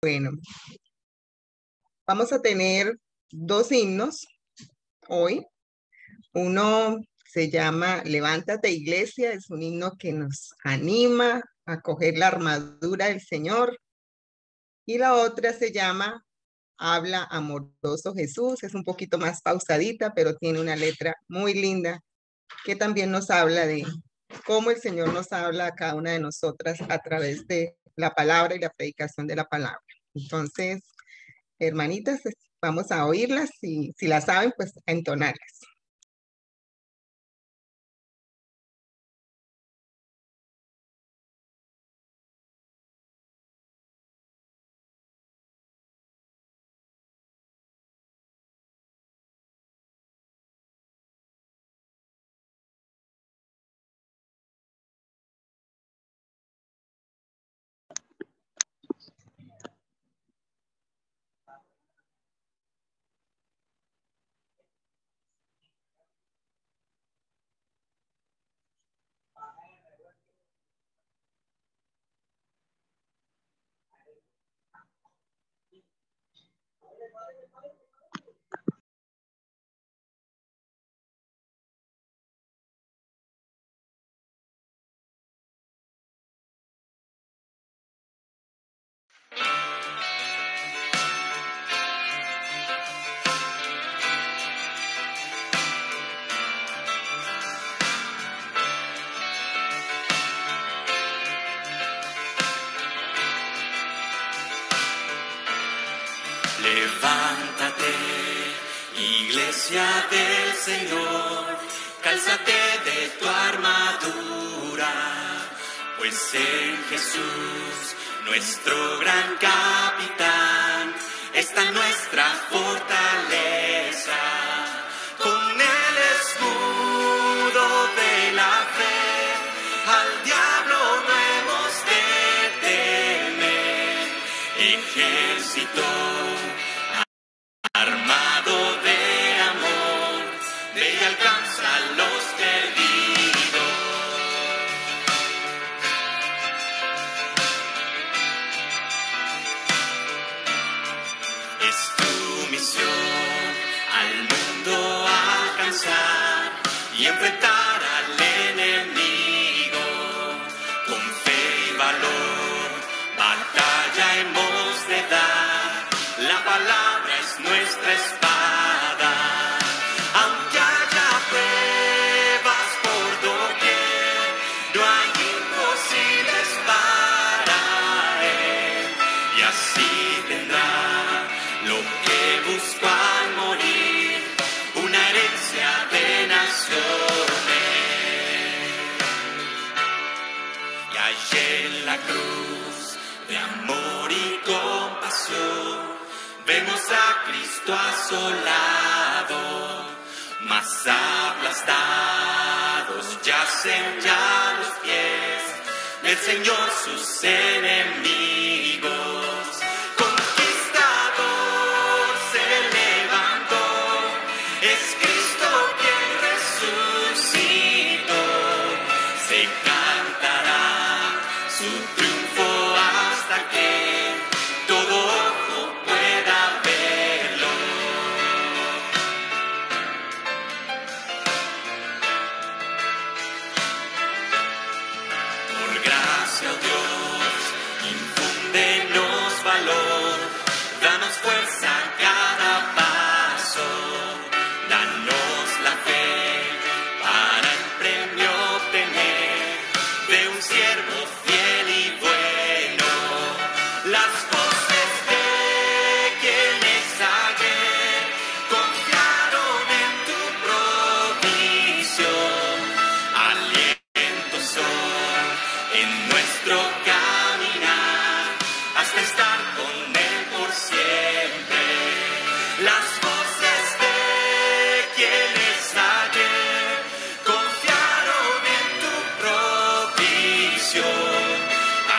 Bueno, vamos a tener dos himnos hoy. Uno se llama Levántate, Iglesia, es un himno que nos anima a coger la armadura del Señor. Y la otra se llama Habla, amoroso Jesús, es un poquito más pausadita, pero tiene una letra muy linda que también nos habla de cómo el Señor nos habla a cada una de nosotras a través de la palabra y la predicación de la palabra. Entonces, hermanitas, vamos a oírlas y si las saben, pues a entonarlas. Levántate, iglesia del Señor, cálzate de tu armadura, pues en Jesús, nuestro gran capitán, está nuestra fortaleza. Con el escudo de la fe, al diablo no hemos de temer. Ejército armado de amor, ve y alcanza a los perdidos. Es tu misión al mundo alcanzar y enfrentar al enemigo con fe y valor. Batalla hemos de dar, la palabra es nuestra espada. Aunque haya pruebas por doquier, no hay imposibles para él. Y así tendrá lo que buscó al morir, una herencia de naciones. Y allí en la cruz de amor y compasión, vemos a Cristo asolado, mas aplastados yacen ya los pies del Señor sus enemigos. Conquistador se levantó, es Cristo quien resucitó. Se cantará su triunfo hasta que todo ojo pueda verlo. Por gracia, oh Dios, infúndenos valor, danos fuerza a cada paso, danos la fe para el premio obtener de un siervo fiel y bueno. Las voces de quienes ayer confiaron en tu provisión, aliento son en nuestro caminar hasta estar con él por siempre. Las voces de quienes ayer confiaron en tu provisión,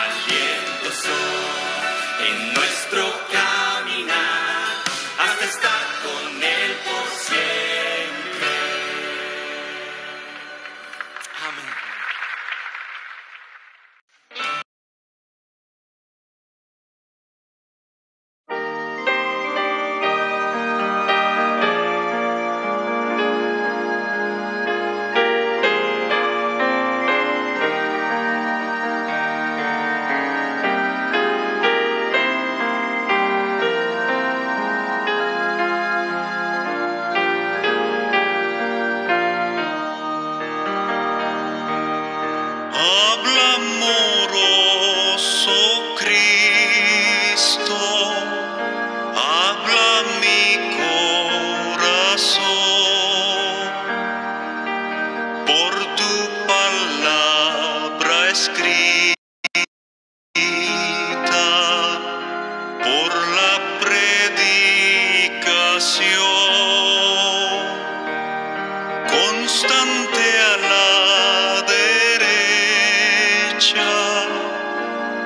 aliento son en por la predicación constante a la derecha.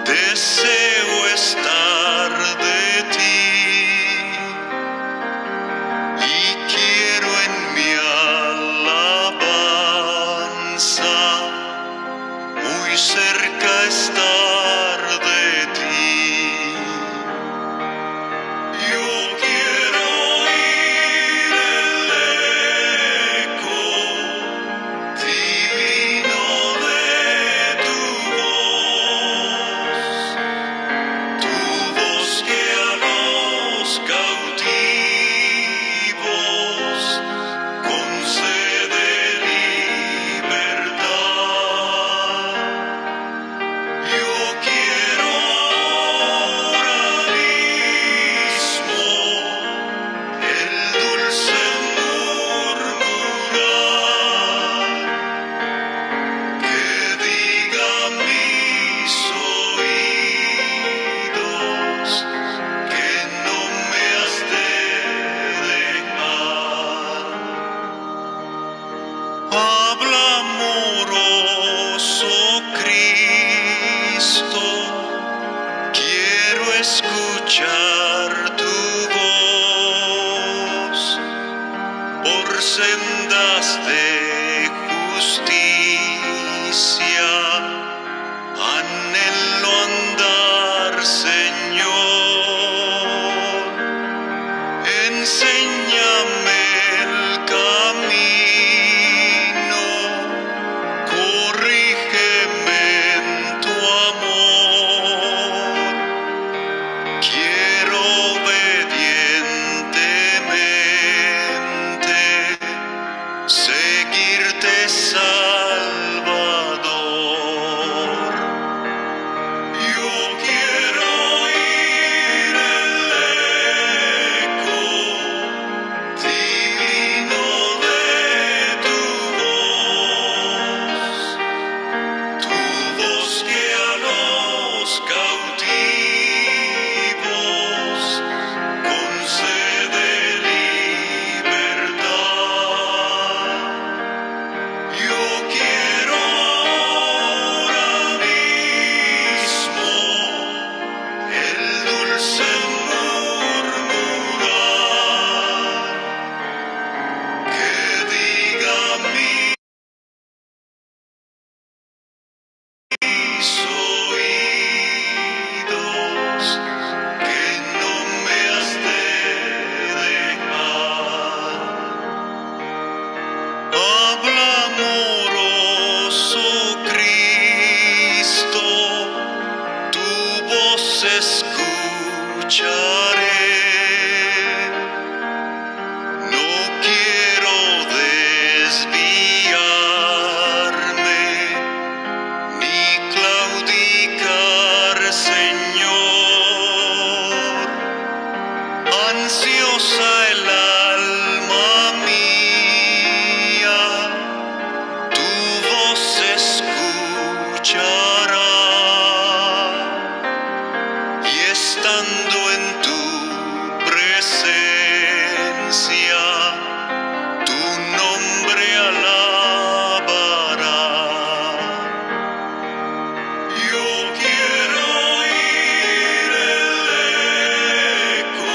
Deseo estar de ti y quiero en mi alabanza muy cerca estar de ti. Yo quiero oír el eco divino de tu voz que a los cautivos concede libertad. Yo quiero ahora mismo el dulce murmurar que diga a mis oídos que no me has de dejar. Habla amoroso Cristo, quiero escuchar tu voz por sendas de justicia. Anhelo andar, Señor, enséñame el camino, corrígeme en tu amor. Quiero obedientemente seguirte, Salvador. Yo quiero oír el eco divino de tu voz que a los cautivos concede libertad. Yo quiero ahora mismo el dulce murmurar que diga a mis oídos que no me has de dejar. Habla amoroso Cristo, tu voz escucharé. No quiero desviarme ni claudicar, Señor. Ansiosa el alma mía, tu voz escuchará, y estando en tu presencia, tu nombre alabará. Yo quiero oír el eco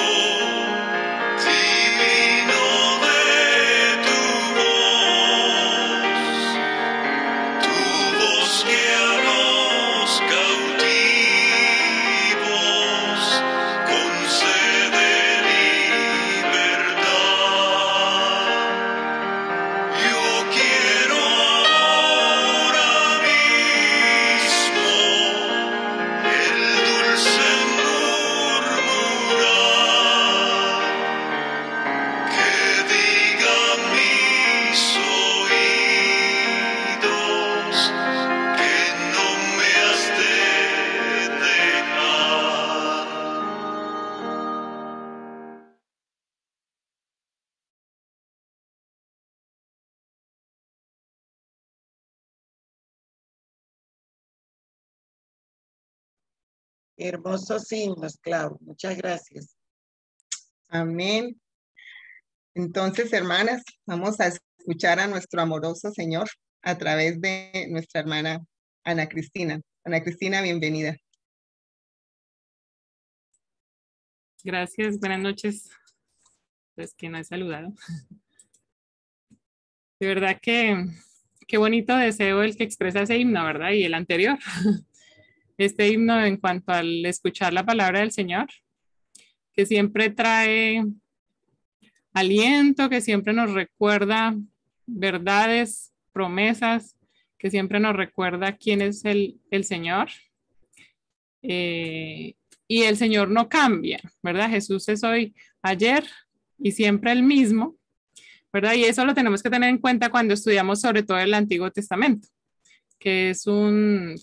Hermosos himnos, Clau. Muchas gracias. Amén. Entonces, hermanas, vamos a escuchar a nuestro amoroso Señor a través de nuestra hermana Ana Cristina. Ana Cristina, bienvenida. Gracias, buenas noches. Pues que no he saludado. De verdad que qué bonito deseo el que expresa ese himno, ¿verdad? Y el anterior. Este himno en cuanto al escuchar la palabra del Señor, que siempre trae aliento, que siempre nos recuerda verdades, promesas, que siempre nos recuerda quién es el Señor. Y el Señor no cambia, ¿verdad? Jesús es hoy, ayer y siempre el mismo, ¿verdad? Y eso lo tenemos que tener en cuenta cuando estudiamos sobre todo el Antiguo Testamento, que es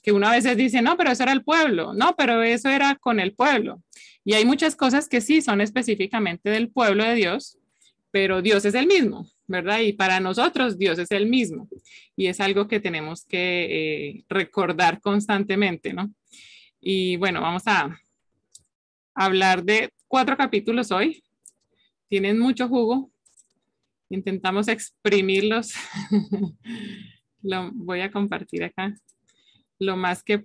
que uno a veces dice, no, pero eso era el pueblo, no, pero eso era con el pueblo. Y hay muchas cosas que sí son específicamente del pueblo de Dios, pero Dios es el mismo, ¿verdad? Y para nosotros Dios es el mismo. Y es algo que tenemos que recordar constantemente, ¿no? Y bueno, vamos a hablar de 4 capítulos hoy. Tienen mucho jugo. Intentamos exprimirlos. Lo voy a compartir acá lo más que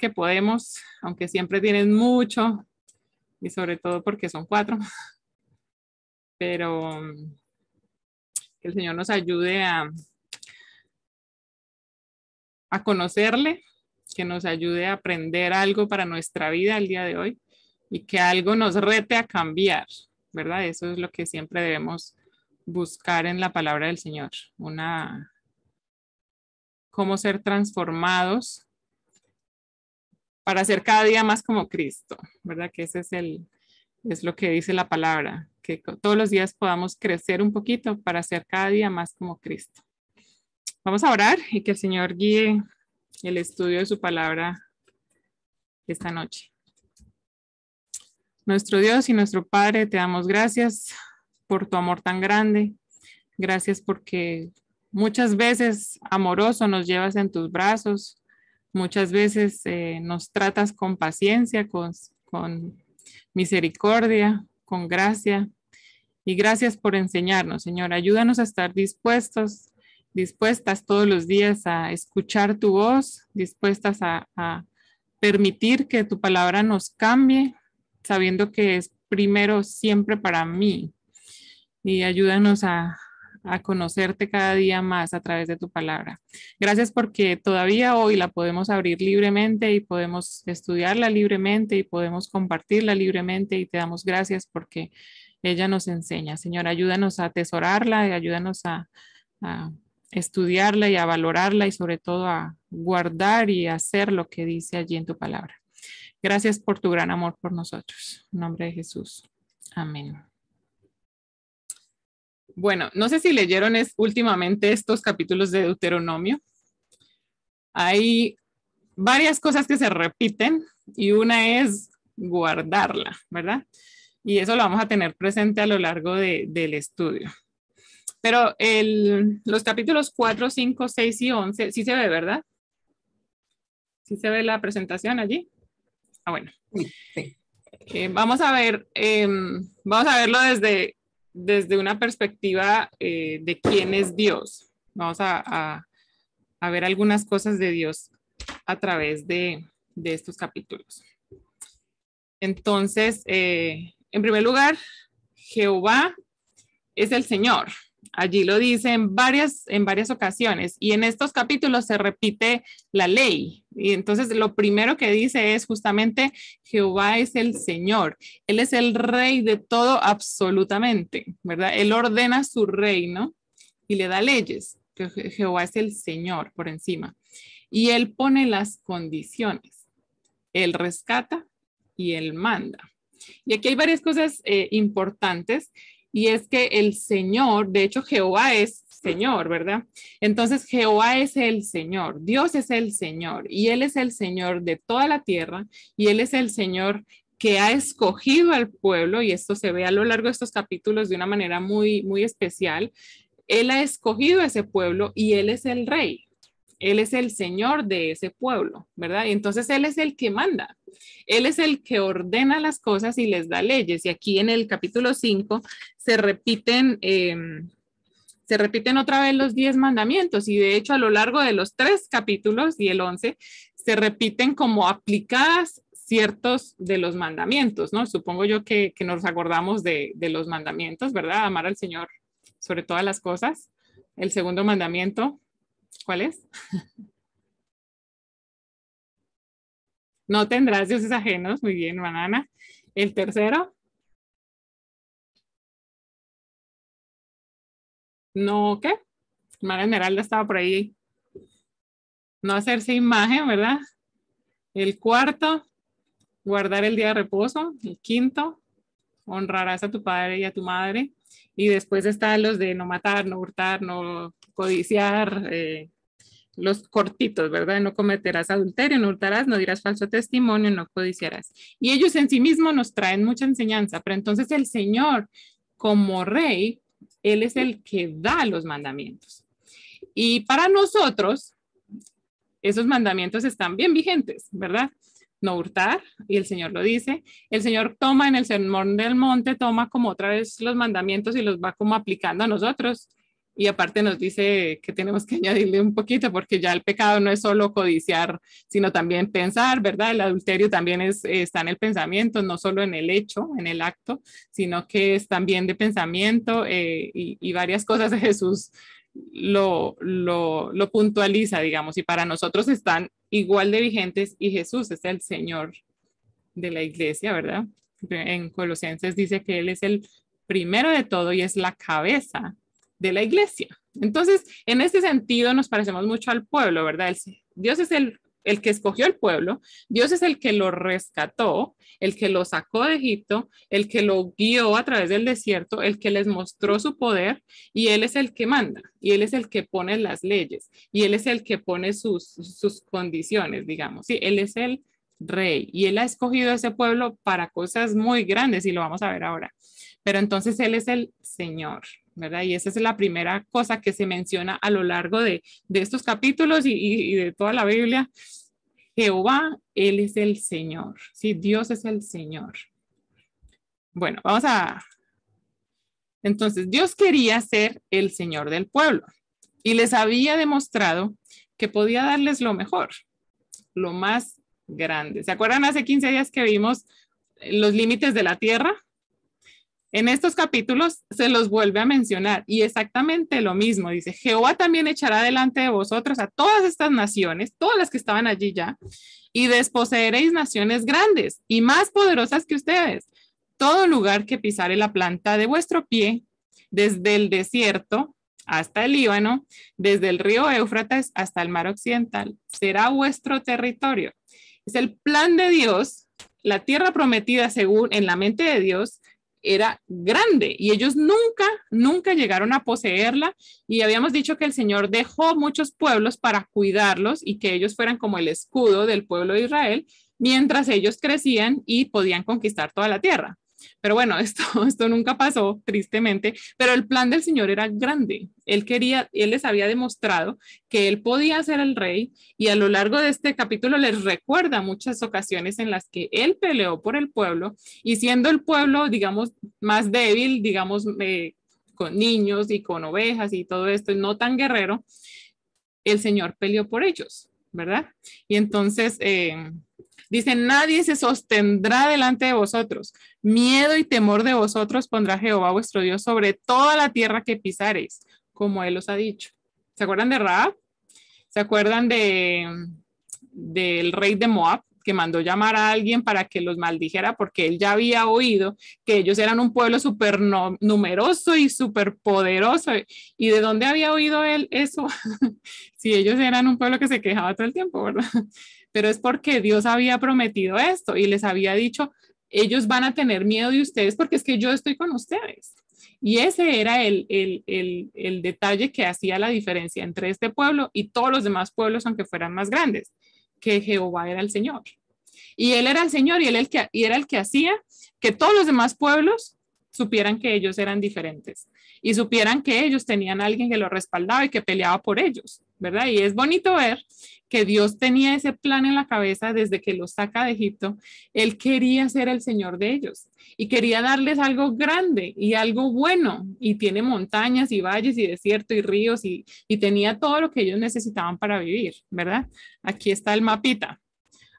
podemos, aunque siempre tienen mucho, y sobre todo porque son 4. Pero que el Señor nos ayude a conocerle, que nos ayude a aprender algo para nuestra vida el día de hoy y que algo nos rete a cambiar, ¿verdad? Eso es lo que siempre debemos buscar en la palabra del Señor, cómo ser transformados para ser cada día más como Cristo, ¿verdad? Que ese es lo que dice la palabra, que todos los días podamos crecer un poquito para ser cada día más como Cristo. Vamos a orar y que el Señor guíe el estudio de su palabra esta noche. Nuestro Dios y nuestro Padre, te damos gracias por tu amor tan grande. Gracias porque muchas veces, amoroso, nos llevas en tus brazos. Muchas veces nos tratas con paciencia, con misericordia, con gracia. Y gracias por enseñarnos, Señor. Ayúdanos a estar dispuestas todos los días a escuchar tu voz, dispuestas a permitir que tu palabra nos cambie, sabiendo que es primero siempre para mí. Y ayúdanos a conocerte cada día más a través de tu palabra. Gracias porque todavía hoy la podemos abrir libremente y podemos estudiarla libremente y podemos compartirla libremente y te damos gracias porque ella nos enseña. Señor, ayúdanos a atesorarla y ayúdanos a estudiarla y a valorarla y sobre todo a guardar y hacer lo que dice allí en tu palabra. Gracias por tu gran amor por nosotros. En nombre de Jesús. Amén. Bueno, no sé si leyeron últimamente estos capítulos de Deuteronomio. Hay varias cosas que se repiten y una es guardarla, ¿verdad? Y eso lo vamos a tener presente a lo largo del estudio. Pero los capítulos 4, 5, 6 y 11, sí se ve, ¿verdad? ¿Sí se ve la presentación allí? Ah, bueno. Sí. Vamos a verlo desde una perspectiva de quién es Dios. Vamos a ver algunas cosas de Dios a través de estos capítulos. Entonces, en primer lugar, Jehová es el Señor. Allí lo dice en varias ocasiones y en estos capítulos se repite la ley. Y entonces lo primero que dice es justamente Jehová es el Señor. Él es el rey de todo absolutamente, ¿verdad? Él ordena su reino y le da leyes. Jehová es el Señor por encima. Y él pone las condiciones. Él rescata y él manda. Y aquí hay varias cosas importantes. Y es que el Señor, de hecho Jehová es Señor, ¿verdad? Entonces Jehová es el Señor, Dios es el Señor y Él es el Señor de toda la tierra y Él es el Señor que ha escogido al pueblo y esto se ve a lo largo de estos capítulos de una manera muy, muy especial. Él ha escogido a ese pueblo y Él es el Rey. Él es el Señor de ese pueblo, ¿verdad? Y entonces Él es el que manda. Él es el que ordena las cosas y les da leyes. Y aquí en el capítulo 5 se repiten otra vez los 10 mandamientos. Y de hecho a lo largo de los 3 capítulos y el 11 se repiten como aplicadas ciertos de los mandamientos, ¿no? Supongo yo que nos acordamos de los mandamientos, ¿verdad? Amar al Señor sobre todas las cosas. El segundo mandamiento, ¿cuál es? No tendrás dioses ajenos. Muy bien, banana. El tercero. No, ¿qué? Hermana Esmeralda estaba por ahí. No hacerse imagen, ¿verdad? El cuarto, guardar el día de reposo. El quinto, honrarás a tu padre y a tu madre. Y después están los de no matar, no hurtar, no codiciar, los cortitos, ¿verdad? No cometerás adulterio, no hurtarás, no dirás falso testimonio, no codiciarás. Y ellos en sí mismos nos traen mucha enseñanza, pero entonces el Señor, como rey, Él es el que da los mandamientos. Y para nosotros, esos mandamientos están bien vigentes, ¿verdad? No hurtar, y el Señor lo dice. El Señor toma en el Sermón del Monte, toma como otra vez los mandamientos y los va como aplicando a nosotros. Y aparte nos dice que tenemos que añadirle un poquito porque ya el pecado no es solo codiciar, sino también pensar, ¿verdad? El adulterio también está en el pensamiento, no solo en el hecho, en el acto, sino que es también de pensamiento y varias cosas de Jesús lo puntualiza, digamos, y para nosotros están igual de vigentes y Jesús es el Señor de la iglesia, ¿verdad? En Colosenses dice que Él es el primero de todo y es la cabeza de la iglesia. Entonces, en este sentido nos parecemos mucho al pueblo, ¿verdad? Dios es el que escogió el pueblo, Dios es el que lo rescató, el que lo sacó de Egipto, el que lo guió a través del desierto, el que les mostró su poder y Él es el que manda y Él es el que pone las leyes y Él es el que pone sus condiciones, digamos. Sí, Él es el rey y Él ha escogido a ese pueblo para cosas muy grandes y lo vamos a ver ahora. Pero entonces Él es el Señor, ¿verdad? Y esa es la primera cosa que se menciona a lo largo de estos capítulos y de toda la Biblia. Jehová, Él es el Señor. Sí, Dios es el Señor. Bueno, entonces, Dios quería ser el Señor del pueblo y les había demostrado que podía darles lo mejor, lo más grande. ¿Se acuerdan hace 15 días que vimos los límites de la tierra? En estos capítulos se los vuelve a mencionar y exactamente lo mismo. Dice, Jehová también echará delante de vosotros a todas estas naciones, todas las que estaban allí ya, y desposeeréis naciones grandes y más poderosas que ustedes. Todo lugar que pisare la planta de vuestro pie, desde el desierto hasta el Líbano, desde el río Éufrates hasta el mar occidental, será vuestro territorio. Es el plan de Dios, la tierra prometida según en la mente de Dios, era grande y ellos nunca llegaron a poseerla y habíamos dicho que el Señor dejó muchos pueblos para cuidarlos y que ellos fueran como el escudo del pueblo de Israel mientras ellos crecían y podían conquistar toda la tierra. Pero bueno, esto nunca pasó, tristemente, pero el plan del Señor era grande. Él les había demostrado que Él podía ser el rey y a lo largo de este capítulo les recuerda muchas ocasiones en las que Él peleó por el pueblo y siendo el pueblo, digamos, más débil, digamos, con niños y con ovejas y todo esto, no tan guerrero, el Señor peleó por ellos, ¿verdad? Y entonces... dice, nadie se sostendrá delante de vosotros. Miedo y temor de vosotros pondrá Jehová vuestro Dios sobre toda la tierra que pisareis, como Él os ha dicho. ¿Se acuerdan de Rahab? ¿Se acuerdan del rey de Moab, que mandó llamar a alguien para que los maldijera porque él ya había oído que ellos eran un pueblo súper numeroso y súper poderoso? ¿Y de dónde había oído él eso? Si ellos eran un pueblo que se quejaba todo el tiempo, ¿verdad? Pero es porque Dios había prometido esto y les había dicho, ellos van a tener miedo de ustedes porque es que yo estoy con ustedes. Y ese era el detalle que hacía la diferencia entre este pueblo y todos los demás pueblos, aunque fueran más grandes, que Jehová era el Señor. Y Él era el Señor y Él era el que hacía que todos los demás pueblos supieran que ellos eran diferentes y supieran que ellos tenían a alguien que los respaldaba y que peleaba por ellos, ¿verdad? Y es bonito ver que Dios tenía ese plan en la cabeza desde que los saca de Egipto. Él quería ser el Señor de ellos y quería darles algo grande y algo bueno. Y tiene montañas y valles y desierto y ríos y tenía todo lo que ellos necesitaban para vivir, ¿verdad? Aquí está el mapita.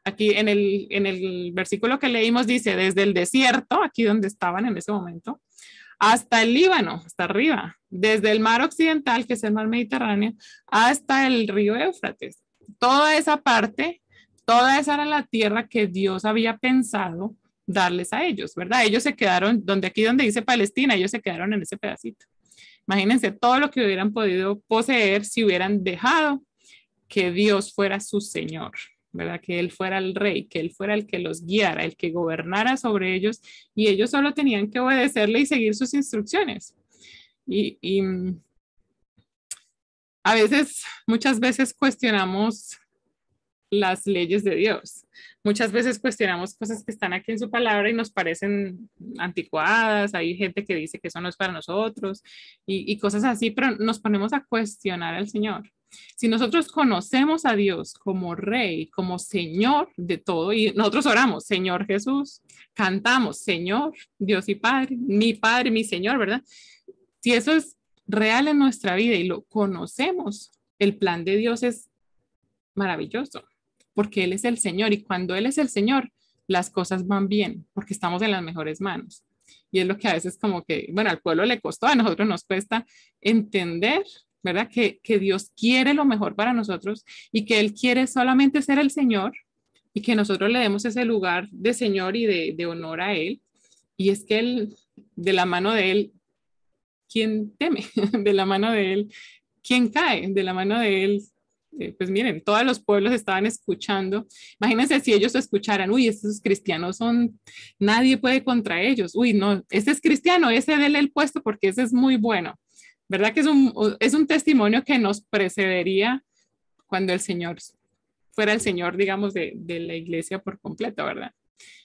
Aquí en el versículo que leímos dice, desde el desierto, aquí donde estaban en ese momento, hasta el Líbano, hasta arriba, desde el mar occidental, que es el mar Mediterráneo, hasta el río Éufrates. Toda esa parte, toda esa era la tierra que Dios había pensado darles a ellos, ¿verdad? Ellos se quedaron, donde dice Palestina, ellos se quedaron en ese pedacito. Imagínense todo lo que hubieran podido poseer si hubieran dejado que Dios fuera su Señor, ¿verdad? Que Él fuera el rey, que Él fuera el que los guiara, el que gobernara sobre ellos, y ellos solo tenían que obedecerle y seguir sus instrucciones. Y a veces, muchas veces cuestionamos las leyes de Dios. Muchas veces cuestionamos cosas que están aquí en su palabra y nos parecen anticuadas. Hay gente que dice que eso no es para nosotros y cosas así, pero nos ponemos a cuestionar al Señor. Si nosotros conocemos a Dios como Rey, como Señor de todo, y nosotros oramos, Señor Jesús, cantamos, Señor, Dios y Padre, mi Señor, ¿verdad? Si eso es real en nuestra vida y lo conocemos, el plan de Dios es maravilloso, porque Él es el Señor y cuando Él es el Señor, las cosas van bien, porque estamos en las mejores manos. Y es lo que a veces como que, bueno, al pueblo le costó, a nosotros nos cuesta entender, ¿verdad? Que Dios quiere lo mejor para nosotros y que Él quiere solamente ser el Señor y que nosotros le demos ese lugar de Señor y de honor a Él. Y es que Él, de la mano de Él, ¿quién teme? De la mano de Él, ¿quién cae? De la mano de Él, pues miren, todos los pueblos estaban escuchando. Imagínense si ellos escucharan, uy, estos cristianos son, nadie puede contra ellos. Uy, no, ese es cristiano, ese déle el puesto porque ese es muy bueno. ¿Verdad que es un testimonio que nos precedería cuando el Señor fuera el Señor, digamos, de la iglesia por completo, ¿verdad?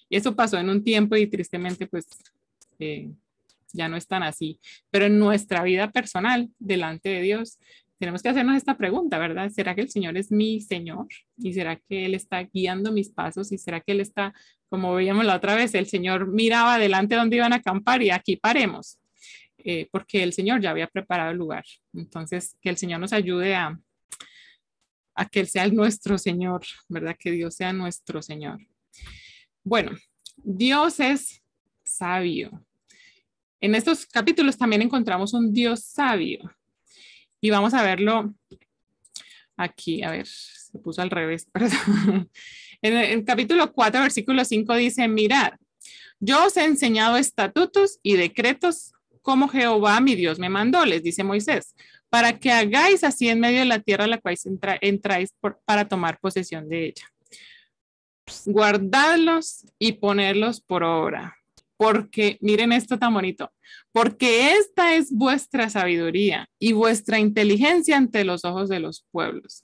Y eso pasó en un tiempo y tristemente, pues, ya no es tan así. Pero en nuestra vida personal, delante de Dios, tenemos que hacernos esta pregunta, ¿verdad? ¿Será que el Señor es mi Señor? ¿Y será que Él está guiando mis pasos? ¿Y será que Él está, como veíamos la otra vez, el Señor miraba adelante donde iban a acampar y aquí paremos? Porque el Señor ya había preparado el lugar. Entonces, que el Señor nos ayude a que Él sea nuestro Señor, ¿verdad? Que Dios sea nuestro Señor. Bueno, Dios es sabio. En estos capítulos también encontramos un Dios sabio. Y vamos a verlo aquí. A ver, se puso al revés. Perdón. En el capítulo 4, versículo 5 dice, mirad, yo os he enseñado estatutos y decretos como Jehová mi Dios me mandó, les dice Moisés, para que hagáis así en medio de la tierra a la cual entráis para tomar posesión de ella. Guardadlos y ponerlos por obra, porque, miren esto tan bonito, porque esta es vuestra sabiduría y vuestra inteligencia ante los ojos de los pueblos.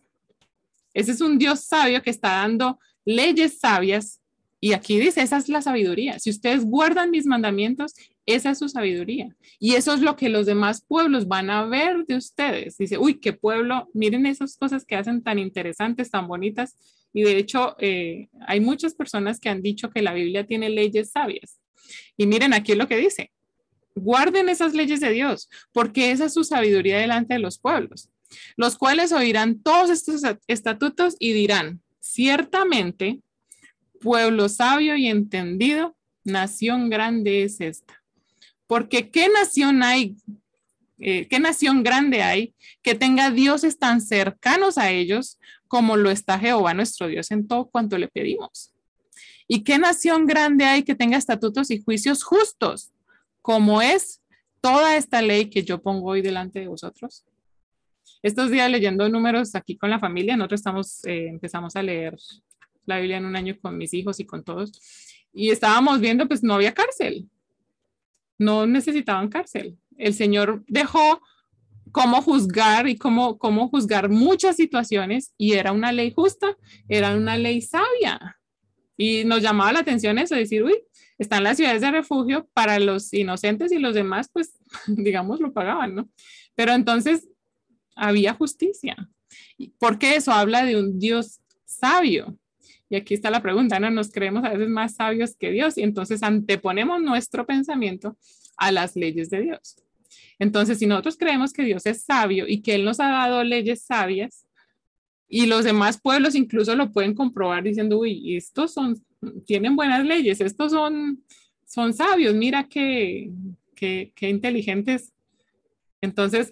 Ese es un Dios sabio que está dando leyes sabias y aquí dice, esa es la sabiduría. Si ustedes guardan mis mandamientos, esa es su sabiduría. Y eso es lo que los demás pueblos van a ver de ustedes. Dice, uy, qué pueblo, miren esas cosas que hacen tan interesantes, tan bonitas. Y de hecho, hay muchas personas que han dicho que la Biblia tiene leyes sabias. Y miren aquí lo que dice. Guarden esas leyes de Dios, porque esa es su sabiduría delante de los pueblos, los cuales oirán todos estos estatutos y dirán, ciertamente, pueblo sabio y entendido, nación grande es esta. Porque ¿qué nación grande hay que tenga dioses tan cercanos a ellos como lo está Jehová nuestro Dios en todo cuanto le pedimos? ¿Y qué nación grande hay que tenga estatutos y juicios justos como es toda esta ley que yo pongo hoy delante de vosotros? Estos días leyendo números aquí con la familia, nosotros empezamos a leer la Biblia en un año con mis hijos y con todos, y estábamos viendo, pues no había cárcel, no necesitaban cárcel. El Señor dejó cómo juzgar y cómo juzgar muchas situaciones y era una ley justa, era una ley sabia. Y nos llamaba la atención eso, decir, uy, están las ciudades de refugio para los inocentes y los demás, pues, digamos, lo pagaban, ¿no? Pero entonces había justicia, Porque eso habla de un Dios sabio. Y aquí está la pregunta, ¿no? Nos creemos a veces más sabios que Dios y entonces anteponemos nuestro pensamiento a las leyes de Dios. Entonces, si nosotros creemos que Dios es sabio y que Él nos ha dado leyes sabias y los demás pueblos incluso lo pueden comprobar diciendo, uy, tienen buenas leyes, estos son sabios, mira qué inteligentes. Entonces,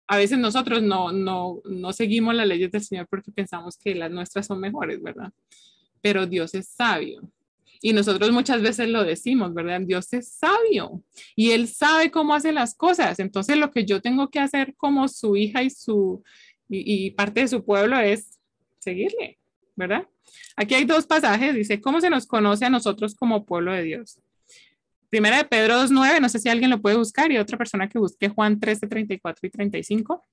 a veces nosotros no seguimos las leyes del Señor porque pensamos que las nuestras son mejores, ¿verdad? Pero Dios es sabio. Y nosotros muchas veces lo decimos, ¿verdad? Dios es sabio y Él sabe cómo hace las cosas. Entonces lo que yo tengo que hacer como su hija y parte de su pueblo es seguirle, ¿verdad? Aquí hay dos pasajes, dice, ¿cómo se nos conoce a nosotros como pueblo de Dios? Primera de Pedro 2:9, no sé si alguien lo puede buscar y otra persona que busque Juan 13:34 y 35.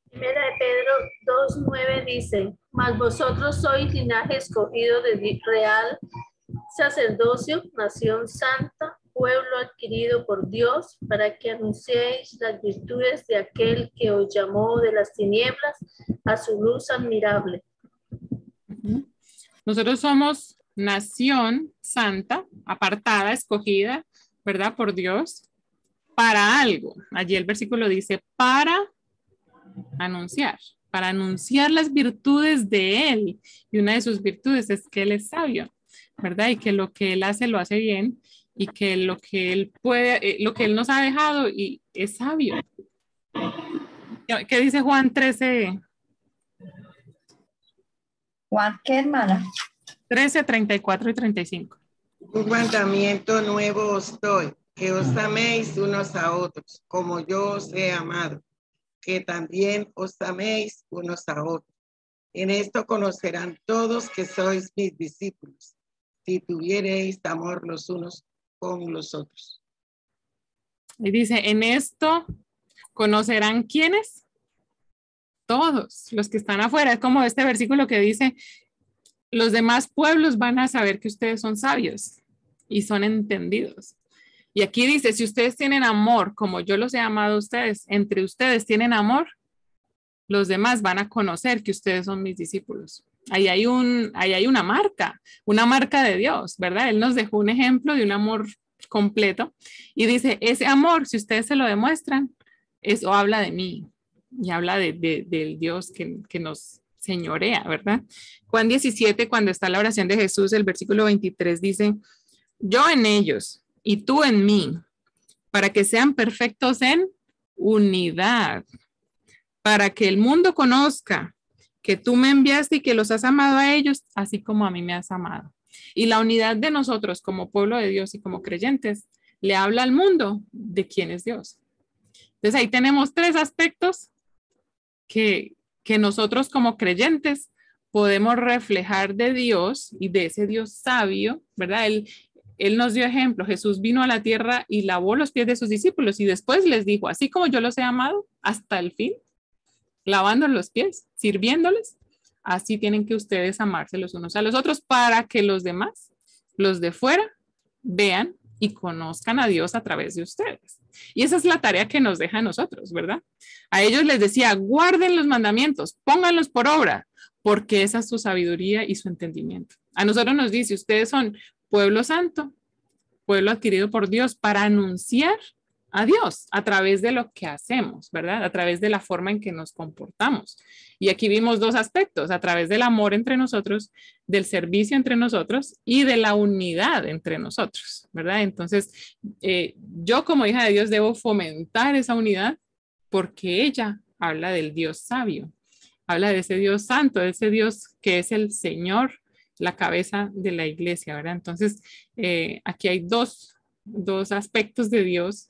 Primera de Pedro 2:9 dice, mas vosotros sois linaje escogido de real sacerdocio, nación santa, pueblo adquirido por Dios, para que anunciéis las virtudes de aquel que os llamó de las tinieblas a su luz admirable. Nosotros somos nación santa, apartada, escogida, ¿verdad? Por Dios, para algo. Allí el versículo dice, para anunciar las virtudes de Él. Y una de sus virtudes es que Él es sabio, ¿verdad? Y que lo que Él hace lo hace bien y que lo que Él puede, lo que Él nos ha dejado y es sabio. ¿Qué dice Juan 13? Juan, ¿qué hermana? 13, 34 y 35. Un mandamiento nuevo os doy, que os améis unos a otros, como yo os he amado, que también os améis unos a otros. En esto conocerán todos que sois mis discípulos, si tuviereis amor los unos con los otros. Y dice, en esto conocerán quiénes, todos los que están afuera. Es como este versículo que dice, los demás pueblos van a saber que ustedes son sabios y son entendidos. Y aquí dice, si ustedes tienen amor, como yo los he amado a ustedes, entre ustedes tienen amor, los demás van a conocer que ustedes son mis discípulos. Ahí hay una marca de Dios, ¿verdad? Él nos dejó un ejemplo de un amor completo y dice, ese amor, si ustedes se lo demuestran, eso habla de mí y habla del Dios que nos señorea, ¿verdad? Juan 17, cuando está la oración de Jesús, el versículo 23 dice, yo en ellos y tú en mí, para que sean perfectos en unidad, para que el mundo conozca que tú me enviaste y que los has amado a ellos, así como a mí me has amado. Y la unidad de nosotros como pueblo de Dios y como creyentes le habla al mundo de quién es Dios. Entonces ahí tenemos tres aspectos que nosotros como creyentes podemos reflejar de Dios y de ese Dios sabio, ¿verdad? Él nos dio ejemplo. Jesús vino a la tierra y lavó los pies de sus discípulos y después les dijo, así como yo los he amado hasta el fin, lavando los pies, sirviéndoles, así tienen que ustedes amarse los unos a los otros para que los demás, los de fuera, vean y conozcan a Dios a través de ustedes. Y esa es la tarea que nos deja a nosotros, ¿verdad? A ellos les decía, guarden los mandamientos, pónganlos por obra, porque esa es su sabiduría y su entendimiento. A nosotros nos dice, ustedes son pueblo santo, pueblo adquirido por Dios para anunciar a Dios a través de lo que hacemos, ¿verdad? A través de la forma en que nos comportamos. Y aquí vimos dos aspectos, a través del amor entre nosotros, del servicio entre nosotros y de la unidad entre nosotros, ¿verdad? Entonces, yo como hija de Dios debo fomentar esa unidad porque ella habla del Dios sabio, habla de ese Dios santo, de ese Dios que es el Señor, la cabeza de la iglesia, ¿verdad? Entonces, aquí hay dos aspectos de Dios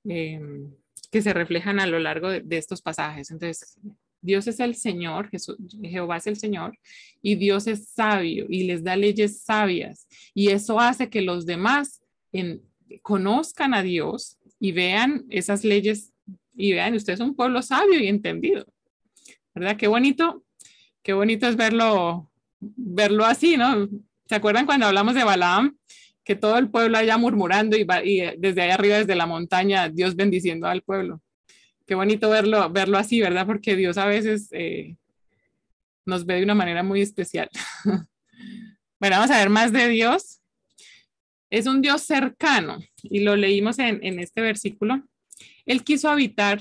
que se reflejan a lo largo de estos pasajes. Entonces, Dios es el Señor, Jehová es el Señor, y Dios es sabio y les da leyes sabias. Y eso hace que los demás conozcan a Dios y vean esas leyes y vean, usted es un pueblo sabio y entendido, ¿verdad? Qué bonito es verlo así, ¿no? ¿Se acuerdan cuando hablamos de Balaam? Que todo el pueblo allá murmurando y desde allá arriba, desde la montaña, Dios bendiciendo al pueblo. Qué bonito verlo así, ¿verdad? Porque Dios a veces nos ve de una manera muy especial. Bueno, vamos a ver más de Dios. Es un Dios cercano y lo leímos en este versículo. Él quiso habitar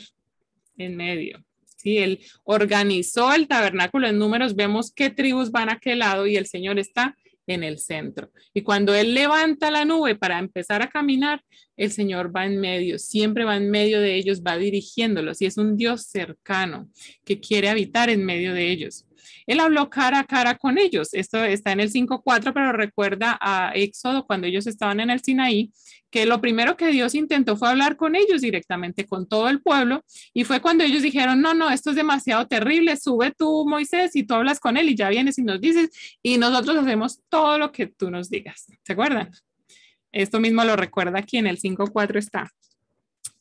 en medio. Sí, él organizó el tabernáculo en Números, vemos qué tribus van a aquel lado y el Señor está en el centro. Y cuando Él levanta la nube para empezar a caminar, el Señor va en medio, siempre va en medio de ellos, va dirigiéndolos y es un Dios cercano que quiere habitar en medio de ellos. Él habló cara a cara con ellos. Esto está en el 5:4, pero recuerda a Éxodo cuando ellos estaban en el Sinaí, que lo primero que Dios intentó fue hablar con ellos directamente, con todo el pueblo, y fue cuando ellos dijeron, no, esto es demasiado terrible, sube tú, Moisés, y tú hablas con él y ya vienes y nos dices, y nosotros hacemos todo lo que tú nos digas. ¿Se acuerdan? Esto mismo lo recuerda aquí en el 5:4 está.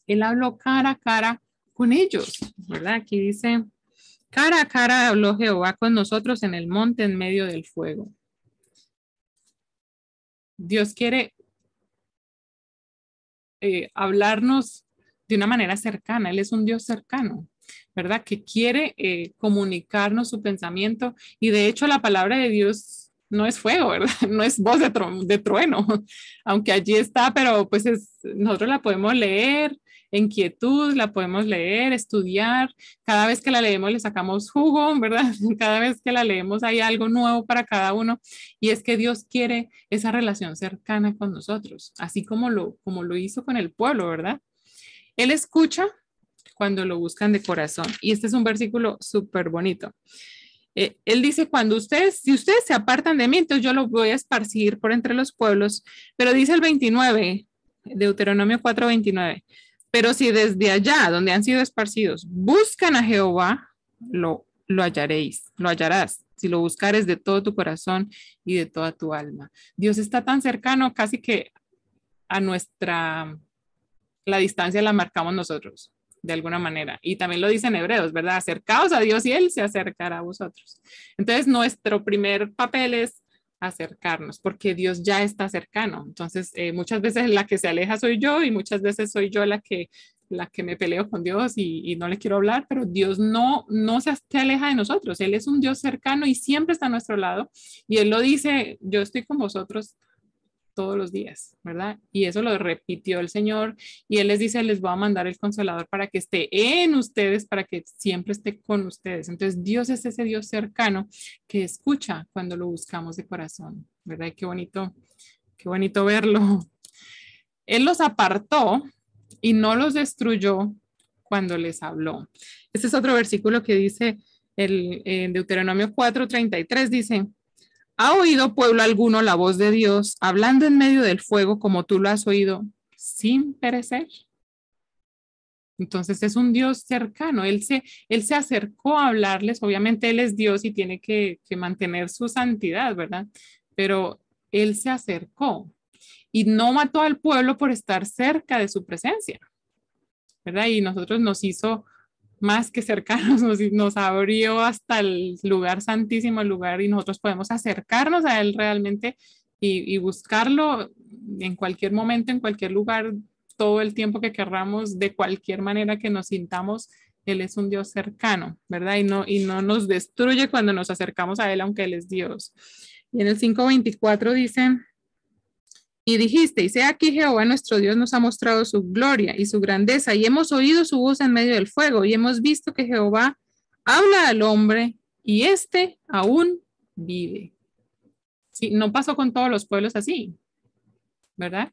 Él habló cara a cara con ellos, ¿verdad? Aquí dice, cara a cara habló Jehová con nosotros en el monte en medio del fuego. Dios quiere hablarnos de una manera cercana. Él es un Dios cercano, ¿verdad? Que quiere comunicarnos su pensamiento y de hecho la palabra de Dios no es fuego, ¿verdad? No es voz de trueno, aunque allí está, pero pues nosotros la podemos leer en quietud, la podemos leer, estudiar. Cada vez que la leemos le sacamos jugo, ¿verdad? Cada vez que la leemos hay algo nuevo para cada uno y es que Dios quiere esa relación cercana con nosotros, así como lo hizo con el pueblo, ¿verdad? Él escucha cuando lo buscan de corazón y este es un versículo súper bonito. Él dice, si ustedes se apartan de mí, entonces yo los voy a esparcir por entre los pueblos, pero dice el 29, Deuteronomio 4:29, pero si desde allá, donde han sido esparcidos, buscan a Jehová, lo hallarás, si lo buscares de todo tu corazón y de toda tu alma. Dios está tan cercano, casi que la distancia la marcamos nosotros, de alguna manera. Y también lo dice en Hebreos, ¿verdad? Acercaos a Dios y Él se acercará a vosotros. Entonces, nuestro primer papel es acercarnos, porque Dios ya está cercano. Entonces, muchas veces la que se aleja soy yo y muchas veces soy yo la que me peleo con Dios y no le quiero hablar, pero Dios no se aleja de nosotros. Él es un Dios cercano y siempre está a nuestro lado. Y Él lo dice, yo estoy con vosotros todos los días, ¿verdad? Y eso lo repitió el Señor y Él les dice, les voy a mandar el Consolador para que esté en ustedes, para que siempre esté con ustedes. Entonces Dios es ese Dios cercano que escucha cuando lo buscamos de corazón, ¿verdad? Y qué bonito verlo. Él los apartó y no los destruyó cuando les habló. Este es otro versículo que dice en Deuteronomio 4:33, dice, ¿ha oído pueblo alguno la voz de Dios hablando en medio del fuego como tú lo has oído sin perecer? Entonces es un Dios cercano. Él se acercó a hablarles. Obviamente Él es Dios y tiene que mantener su santidad, ¿verdad? Pero Él se acercó y no mató al pueblo por estar cerca de su presencia, ¿verdad? Y nosotros nos hizo más que cercanos, nos abrió hasta el lugar santísimo, el lugar, y nosotros podemos acercarnos a Él realmente y buscarlo en cualquier momento, en cualquier lugar, todo el tiempo que querramos, de cualquier manera que nos sintamos. Él es un Dios cercano, ¿verdad? Y no nos destruye cuando nos acercamos a Él, aunque Él es Dios. Y en el 5:24 dice, y dijiste, y sea aquí Jehová nuestro Dios nos ha mostrado su gloria y su grandeza, y hemos oído su voz en medio del fuego, y hemos visto que Jehová habla al hombre, y éste aún vive. Sí, no pasó con todos los pueblos así, ¿verdad?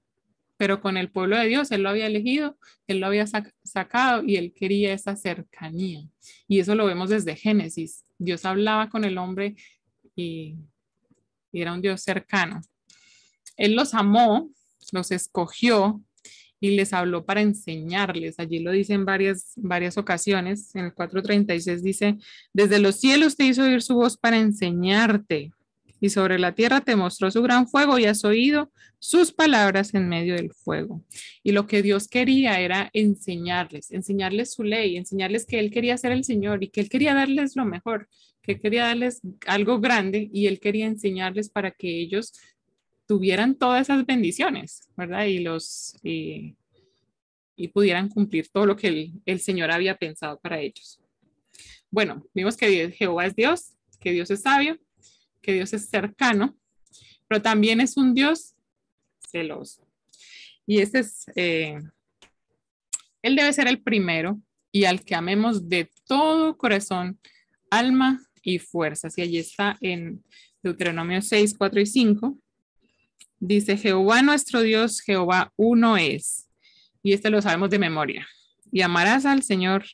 Pero con el pueblo de Dios, Él lo había elegido, Él lo había sacado, y Él quería esa cercanía. Y eso lo vemos desde Génesis. Dios hablaba con el hombre y era un Dios cercano. Él los amó, los escogió y les habló para enseñarles. Allí lo dice en varias ocasiones. En el 4:36 dice, desde los cielos te hizo oír su voz para enseñarte Y sobre la tierra te mostró su gran fuego y has oído sus palabras en medio del fuego. Y lo que Dios quería era enseñarles su ley, enseñarles que Él quería ser el Señor y que Él quería darles lo mejor, que quería darles algo grande y Él quería enseñarles para que ellos tuvieran todas esas bendiciones, ¿verdad? Y pudieran cumplir todo lo que el Señor había pensado para ellos. Bueno, vimos que Jehová es Dios, que Dios es sabio, que Dios es cercano, pero también es un Dios celoso. Y ese es, Él debe ser el primero y al que amemos de todo corazón, alma y fuerzas. Y allí está en Deuteronomio 6, 4 y 5. Dice, Jehová nuestro Dios, Jehová uno es. Y este lo sabemos de memoria. Y amarás al Señor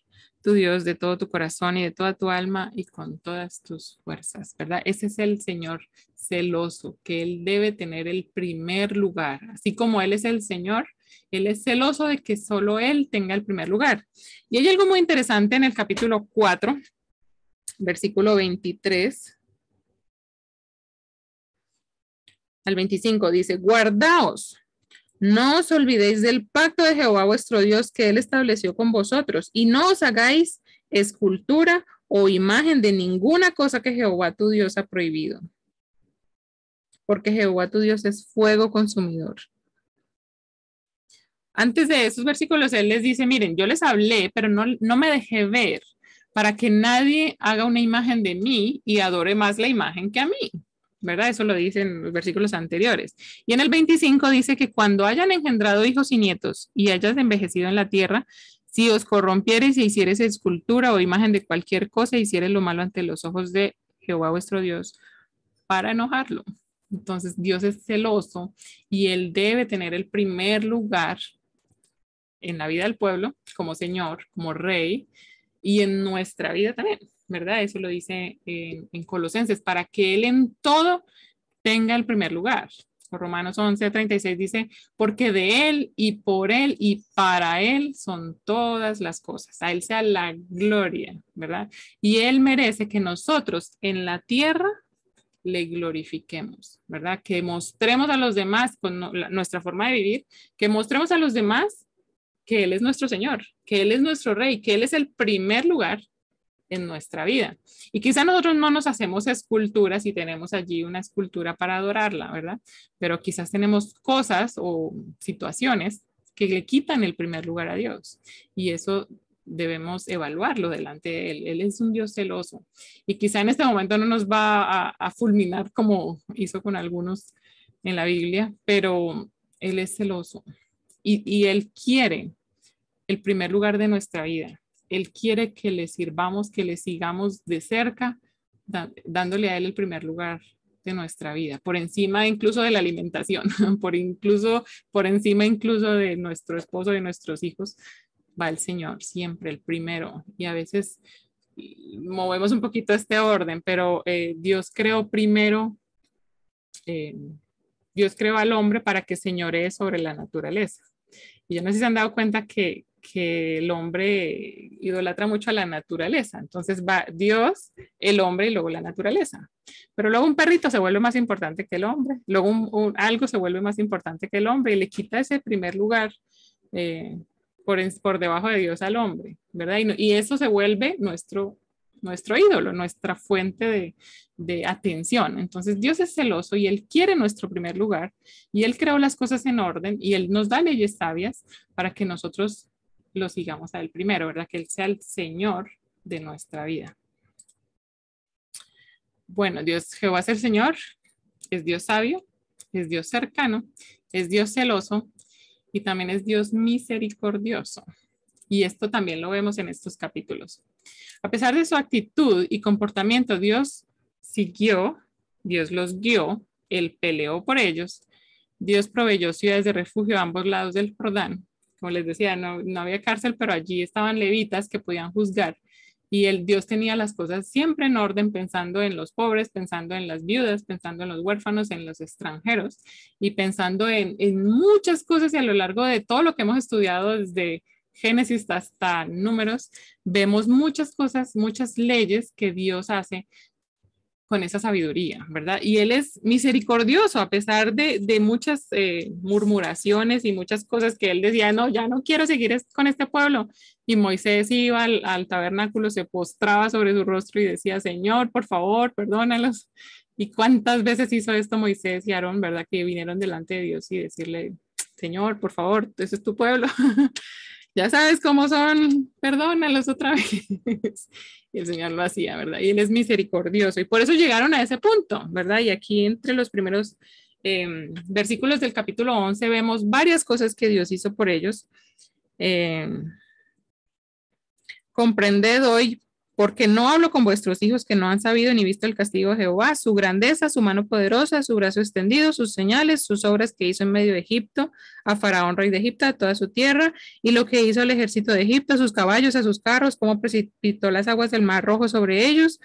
tu Dios de todo tu corazón y de toda tu alma y con todas tus fuerzas, ¿verdad? Ese es el Señor celoso, que Él debe tener el primer lugar. Así como Él es el Señor, Él es celoso de que solo Él tenga el primer lugar. Y hay algo muy interesante en el capítulo 4, versículo 23 al 25, dice, guardaos. No os olvidéis del pacto de Jehová vuestro Dios que Él estableció con vosotros y no os hagáis escultura o imagen de ninguna cosa que Jehová tu Dios ha prohibido. Porque Jehová tu Dios es fuego consumidor. Antes de esos versículos, Él les dice, miren, yo les hablé, pero no me dejé ver para que nadie haga una imagen de mí y adore más la imagen que a mí. ¿Verdad? Eso lo dice en los versículos anteriores. Y en el 25 dice que cuando hayan engendrado hijos y nietos y hayas envejecido en la tierra, si os corrompiereis e hiciereis escultura o imagen de cualquier cosa, hiciereis lo malo ante los ojos de Jehová vuestro Dios para enojarlo. Entonces Dios es celoso y Él debe tener el primer lugar en la vida del pueblo como Señor, como Rey y en nuestra vida también. ¿Verdad? Eso lo dice en Colosenses, para que Él en todo tenga el primer lugar. Romanos 11:36 dice, porque de Él y por Él y para Él son todas las cosas. A Él sea la gloria, ¿verdad? Y Él merece que nosotros en la tierra le glorifiquemos, ¿verdad? Que mostremos a los demás con nuestra forma de vivir, que mostremos a los demás que Él es nuestro Señor, que Él es nuestro Rey, que Él es el primer lugar en nuestra vida. Y quizá nosotros no nos hacemos esculturas y tenemos allí una escultura para adorarla, ¿verdad? Pero quizás tenemos cosas o situaciones que le quitan el primer lugar a Dios. Y eso debemos evaluarlo delante de Él. Él es un Dios celoso. Y quizá en este momento no nos va a fulminar como hizo con algunos en la Biblia, pero Él es celoso. Y Él quiere el primer lugar de nuestra vida. Él quiere que le sirvamos, que le sigamos de cerca, dándole a Él el primer lugar de nuestra vida, por encima incluso de la alimentación, por encima incluso de nuestro esposo, de nuestros hijos, va el Señor, siempre el primero. Y a veces movemos un poquito este orden, pero Dios creó primero, Dios creó al hombre para que señoree sobre la naturaleza. Y yo no sé si se han dado cuenta que el hombre idolatra mucho a la naturaleza. Entonces va Dios, el hombre y luego la naturaleza. Pero luego un perrito se vuelve más importante que el hombre. Luego algo se vuelve más importante que el hombre y le quita ese primer lugar por debajo de Dios al hombre, ¿verdad? Y eso se vuelve nuestro ídolo, nuestra fuente de atención. Entonces Dios es celoso y Él quiere nuestro primer lugar y Él creó las cosas en orden y Él nos da leyes sabias para que nosotros lo sigamos a Él primero, ¿verdad? Que Él sea el Señor de nuestra vida. Bueno, Jehová es el Señor, es Dios sabio, es Dios cercano, es Dios celoso y también es Dios misericordioso. Y esto también lo vemos en estos capítulos. A pesar de su actitud y comportamiento, Dios los guió, Él peleó por ellos, Dios proveyó ciudades de refugio a ambos lados del Jordán. Como les decía, no había cárcel, pero allí estaban levitas que podían juzgar. Y Dios tenía las cosas siempre en orden, pensando en los pobres, pensando en las viudas, pensando en los huérfanos, en los extranjeros y pensando en muchas cosas. Y a lo largo de todo lo que hemos estudiado desde Génesis hasta Números, vemos muchas cosas, muchas leyes que Dios hace con esa sabiduría, ¿verdad? Y Él es misericordioso a pesar de muchas murmuraciones y muchas cosas que Él decía, no, ya no quiero seguir con este pueblo. Y Moisés iba al tabernáculo, se postraba sobre su rostro y decía, Señor, por favor, perdónalos. Y cuántas veces hizo esto Moisés y Aarón, ¿verdad? Que vinieron delante de Dios y decirle, Señor, por favor, ese es tu pueblo. Ya sabes cómo son, perdónalos otra vez. Y el Señor lo hacía, ¿verdad? Y Él es misericordioso. Y por eso llegaron a ese punto, ¿verdad? Y aquí entre los primeros versículos del capítulo 11 vemos varias cosas que Dios hizo por ellos. Comprended hoy, porque no hablo con vuestros hijos que no han sabido ni visto el castigo de Jehová, su grandeza, su mano poderosa, su brazo extendido, sus señales, sus obras que hizo en medio de Egipto, a Faraón, rey de Egipto, a toda su tierra, y lo que hizo el ejército de Egipto, a sus caballos, a sus carros, cómo precipitó las aguas del mar rojo sobre ellos.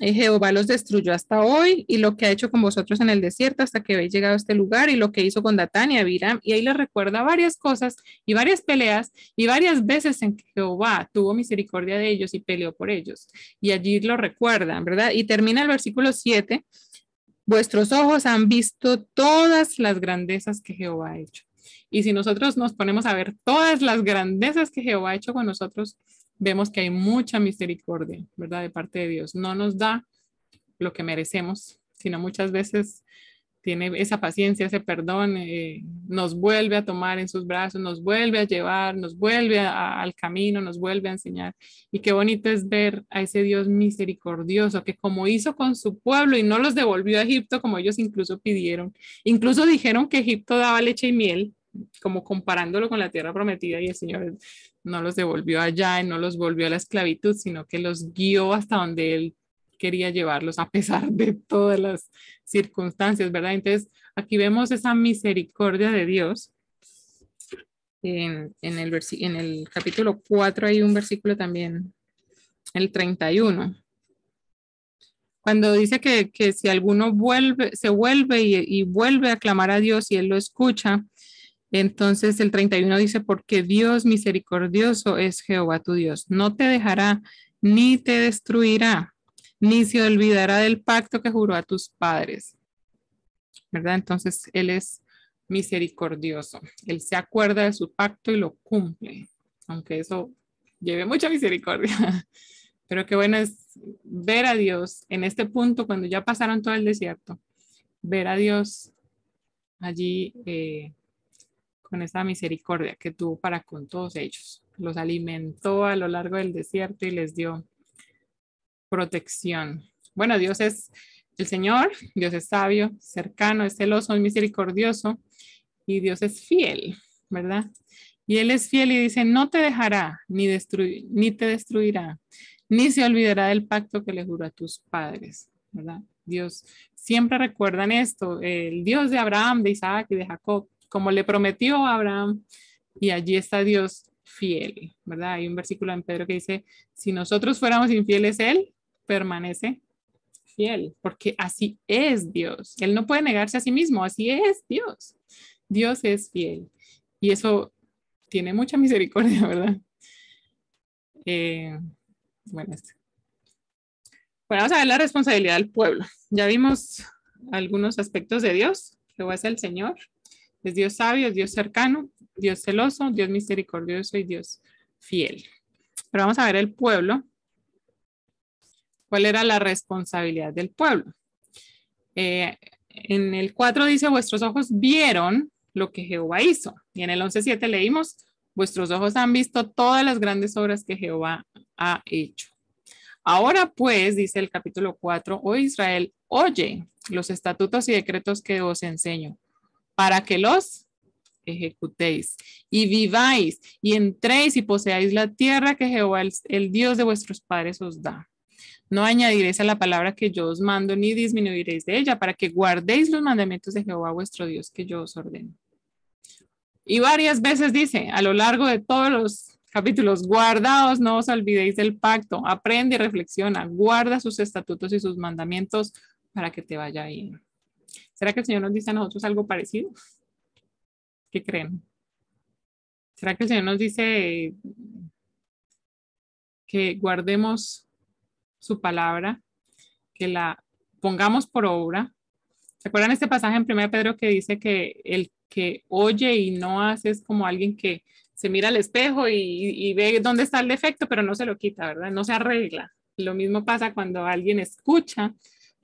Jehová los destruyó hasta hoy, y lo que ha hecho con vosotros en el desierto hasta que habéis llegado a este lugar, y lo que hizo con Datán y Abiram, y ahí les recuerda varias cosas y varias peleas y varias veces en que Jehová tuvo misericordia de ellos y peleó por ellos. Y allí lo recuerdan, ¿verdad? Y termina el versículo 7, vuestros ojos han visto todas las grandezas que Jehová ha hecho. Y si nosotros nos ponemos a ver todas las grandezas que Jehová ha hecho con nosotros, vemos que hay mucha misericordia, ¿verdad? De parte de Dios. No nos da lo que merecemos, sino muchas veces tiene esa paciencia, ese perdón, nos vuelve a tomar en sus brazos, nos vuelve a llevar, nos vuelve al camino, nos vuelve a enseñar. Y qué bonito es ver a ese Dios misericordioso que como hizo con su pueblo y no los devolvió a Egipto como ellos incluso pidieron, incluso dijeron que Egipto daba leche y miel, como comparándolo con la tierra prometida, y el Señor no los devolvió allá y no los volvió a la esclavitud, sino que los guió hasta donde Él quería llevarlos a pesar de todas las circunstancias, ¿verdad? Entonces, aquí vemos esa misericordia de Dios. En el capítulo 4 hay un versículo también, el 31. Cuando dice que si alguno se vuelve y vuelve a clamar a Dios y Él lo escucha, entonces el 31 dice, porque Dios misericordioso es Jehová tu Dios, no te dejará ni te destruirá, ni se olvidará del pacto que juró a tus padres, ¿verdad? Entonces Él es misericordioso, Él se acuerda de su pacto y lo cumple, aunque eso lleve mucha misericordia. Pero qué bueno es ver a Dios en este punto, cuando ya pasaron todo el desierto, ver a Dios allí con esa misericordia que tuvo para con todos ellos. Los alimentó a lo largo del desierto y les dio protección. Bueno, Dios es el Señor, Dios es sabio, cercano, es celoso, es misericordioso y Dios es fiel, ¿verdad? Y Él es fiel y dice, no te dejará ni te destruirá, ni se olvidará del pacto que le juró a tus padres, ¿verdad? Dios siempre recuerdan esto, el Dios de Abraham, de Isaac y de Jacob, como le prometió a Abraham, y allí está Dios fiel, ¿verdad? Hay un versículo en Pedro que dice, si nosotros fuéramos infieles, Él permanece fiel, porque así es Dios. Él no puede negarse a sí mismo, así es Dios. Dios es fiel. Y eso tiene mucha misericordia, ¿verdad? Bueno, vamos a ver la responsabilidad del pueblo. Ya vimos algunos aspectos de Dios. Jehová es el Señor. Es Dios sabio, es Dios cercano, Dios celoso, Dios misericordioso y Dios fiel. Pero vamos a ver el pueblo. ¿Cuál era la responsabilidad del pueblo? En el 4 dice, vuestros ojos vieron lo que Jehová hizo. Y en el 11:7 leímos, vuestros ojos han visto todas las grandes obras que Jehová ha hecho. Ahora pues, dice el capítulo 4, oh Israel, oye los estatutos y decretos que os enseño, para que los ejecutéis y viváis y entréis y poseáis la tierra que Jehová, el Dios de vuestros padres, os da. No añadiréis a la palabra que yo os mando, ni disminuiréis de ella, para que guardéis los mandamientos de Jehová vuestro Dios que yo os ordeno. Y varias veces dice, a lo largo de todos los capítulos, guardaos, no os olvidéis del pacto, aprende y reflexiona, guarda sus estatutos y sus mandamientos para que te vaya bien. ¿Será que el Señor nos dice a nosotros algo parecido? ¿Qué creen? ¿Será que el Señor nos dice que guardemos su palabra, que la pongamos por obra. ¿Se acuerdan este pasaje en 1 Pedro que dice que el que oye y no hace es como alguien que se mira al espejo y ve dónde está el defecto, pero no se lo quita, ¿verdad? No se arregla. Lo mismo pasa cuando alguien escucha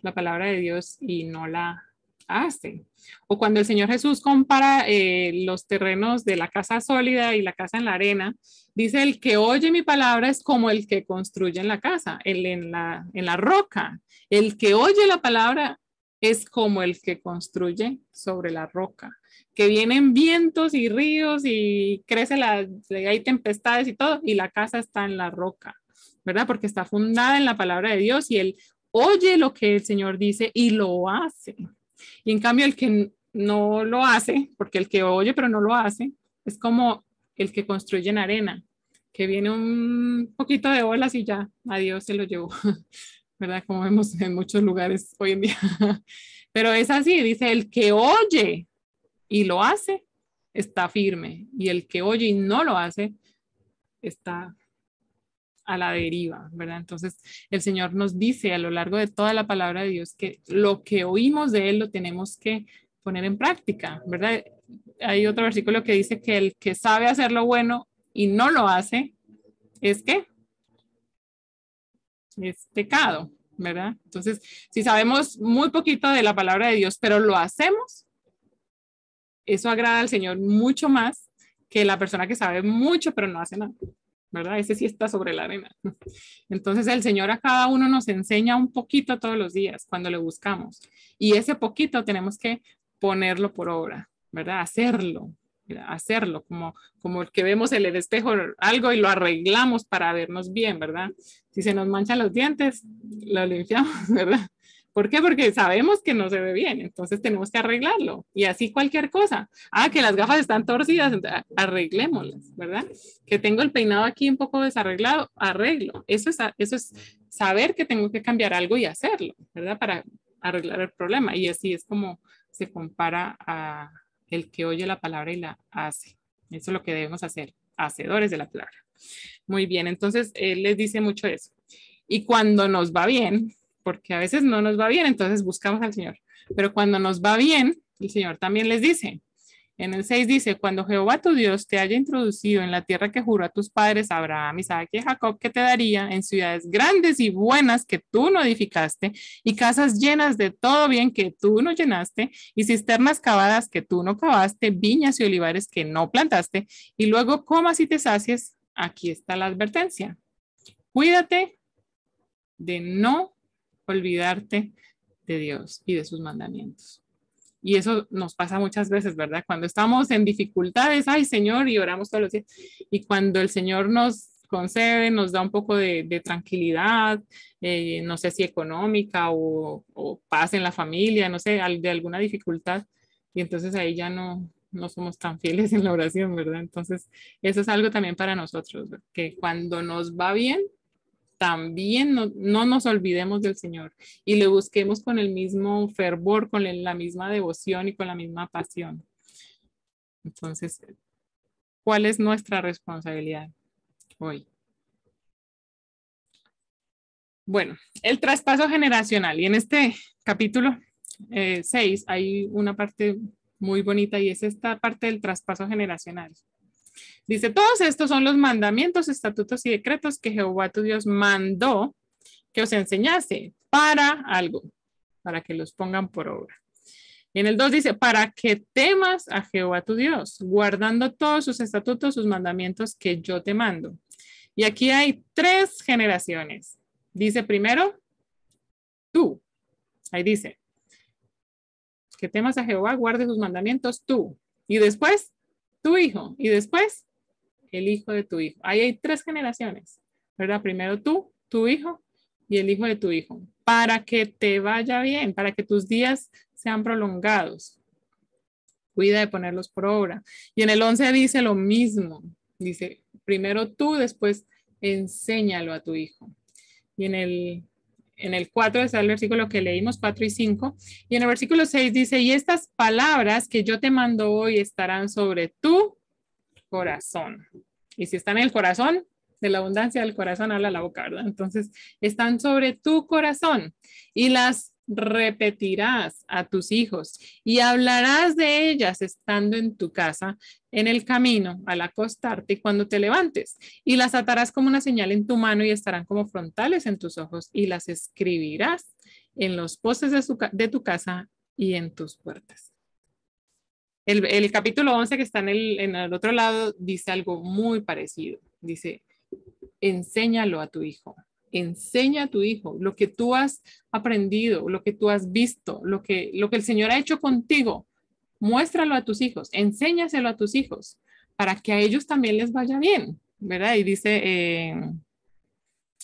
la palabra de Dios y no la hace. O cuando el Señor Jesús compara los terrenos de la casa sólida y la casa en la arena, dice: el que oye mi palabra es como el que construye en la casa, en la roca. El que oye la palabra es como el que construye sobre la roca. Que vienen vientos y ríos y hay tempestades y todo, y la casa está en la roca, ¿verdad? Porque está fundada en la palabra de Dios y él oye lo que el Señor dice y lo hace. Y en cambio el que no lo hace, porque el que oye pero no lo hace, es como el que construye en arena, que viene un poquito de olas y ya, adiós, se lo llevó, ¿verdad? Como vemos en muchos lugares hoy en día. Pero es así, dice: el que oye y lo hace, está firme. Y el que oye y no lo hace, está a la deriva, ¿verdad? Entonces, el Señor nos dice a lo largo de toda la palabra de Dios que lo que oímos de Él lo tenemos que poner en práctica, ¿verdad? Hay otro versículo que dice que el que sabe hacer lo bueno y no lo hace, ¿es qué? Es pecado, ¿verdad? Entonces, si sabemos muy poquito de la palabra de Dios, pero lo hacemos, eso agrada al Señor mucho más que la persona que sabe mucho, pero no hace nada, ¿verdad? Ese sí está sobre la arena. Entonces, el Señor a cada uno nos enseña un poquito todos los días cuando le buscamos. Y ese poquito tenemos que ponerlo por obra, ¿verdad? Hacerlo, ¿verdad? Hacerlo, como el que vemos en el espejo algo y lo arreglamos para vernos bien, ¿verdad? Si se nos manchan los dientes, lo limpiamos, ¿verdad? ¿Por qué? Porque sabemos que no se ve bien, entonces tenemos que arreglarlo. Y así cualquier cosa. Ah, que las gafas están torcidas, arreglémoslas, ¿verdad? Que tengo el peinado aquí un poco desarreglado, arreglo. Eso es saber que tengo que cambiar algo y hacerlo, ¿verdad? Para arreglar el problema. Y así es como se compara a el que oye la palabra y la hace. Eso es lo que debemos hacer, hacedores de la palabra. Muy bien, entonces él les dice mucho eso. Y cuando nos va bien, porque a veces no nos va bien, entonces buscamos al Señor. Pero cuando nos va bien, el Señor también les dice. En el 6 dice: cuando Jehová tu Dios te haya introducido en la tierra que juró a tus padres, Abraham, Isaac y Jacob, que te daría, en ciudades grandes y buenas que tú no edificaste, y casas llenas de todo bien que tú no llenaste, y cisternas cavadas que tú no cavaste, viñas y olivares que no plantaste, y luego comas y te sacies, aquí está la advertencia. Cuídate de no olvidarte de Dios y de sus mandamientos. Y eso nos pasa muchas veces, ¿verdad? Cuando estamos en dificultades, ay Señor, y oramos todos los días. Y cuando el Señor nos concede, nos da un poco de tranquilidad, no sé si económica o paz en la familia, no sé, de alguna dificultad. Y entonces ahí ya no somos tan fieles en la oración, ¿verdad? Entonces eso es algo también para nosotros, ¿verdad? Que cuando nos va bien, también no nos olvidemos del Señor y le busquemos con el mismo fervor, con la misma devoción y con la misma pasión. Entonces, ¿cuál es nuestra responsabilidad hoy? Bueno, el traspaso generacional. Y en este capítulo 6 hay una parte muy bonita y es esta parte del traspaso generacional. Dice: todos estos son los mandamientos, estatutos y decretos que Jehová tu Dios mandó que os enseñase para algo, para que los pongan por obra. Y en el 2 dice: para que temas a Jehová tu Dios, guardando todos sus estatutos, sus mandamientos que yo te mando. Y aquí hay 3 generaciones. Dice primero, tú. Ahí dice, que temas a Jehová, guarde sus mandamientos tú. Y después, tu hijo. Y después, el hijo de tu hijo. Ahí hay 3 generaciones, ¿verdad? Primero tú, tu hijo y el hijo de tu hijo. Para que te vaya bien, para que tus días sean prolongados. Cuida de ponerlos por obra. Y en el 11 dice lo mismo. Dice, primero tú, después enséñalo a tu hijo. Y en el 4 está el versículo que leímos, 4 y 5. Y en el versículo 6 dice: y estas palabras que yo te mando hoy estarán sobre tu corazón. Y si están en el corazón, de la abundancia del corazón habla la boca, ¿verdad? Entonces, están sobre tu corazón y las repetirás a tus hijos y hablarás de ellas estando en tu casa, en el camino, al acostarte y cuando te levantes, y las atarás como una señal en tu mano y estarán como frontales en tus ojos, y las escribirás en los postes de tu casa y en tus puertas. El capítulo 11 que está en el otro lado dice algo muy parecido. Dice, enséñalo a tu hijo. Enseña a tu hijo lo que tú has aprendido, lo que tú has visto, lo que el Señor ha hecho contigo. Muéstralo a tus hijos, enséñaselo a tus hijos para que a ellos también les vaya bien, ¿verdad? Y dice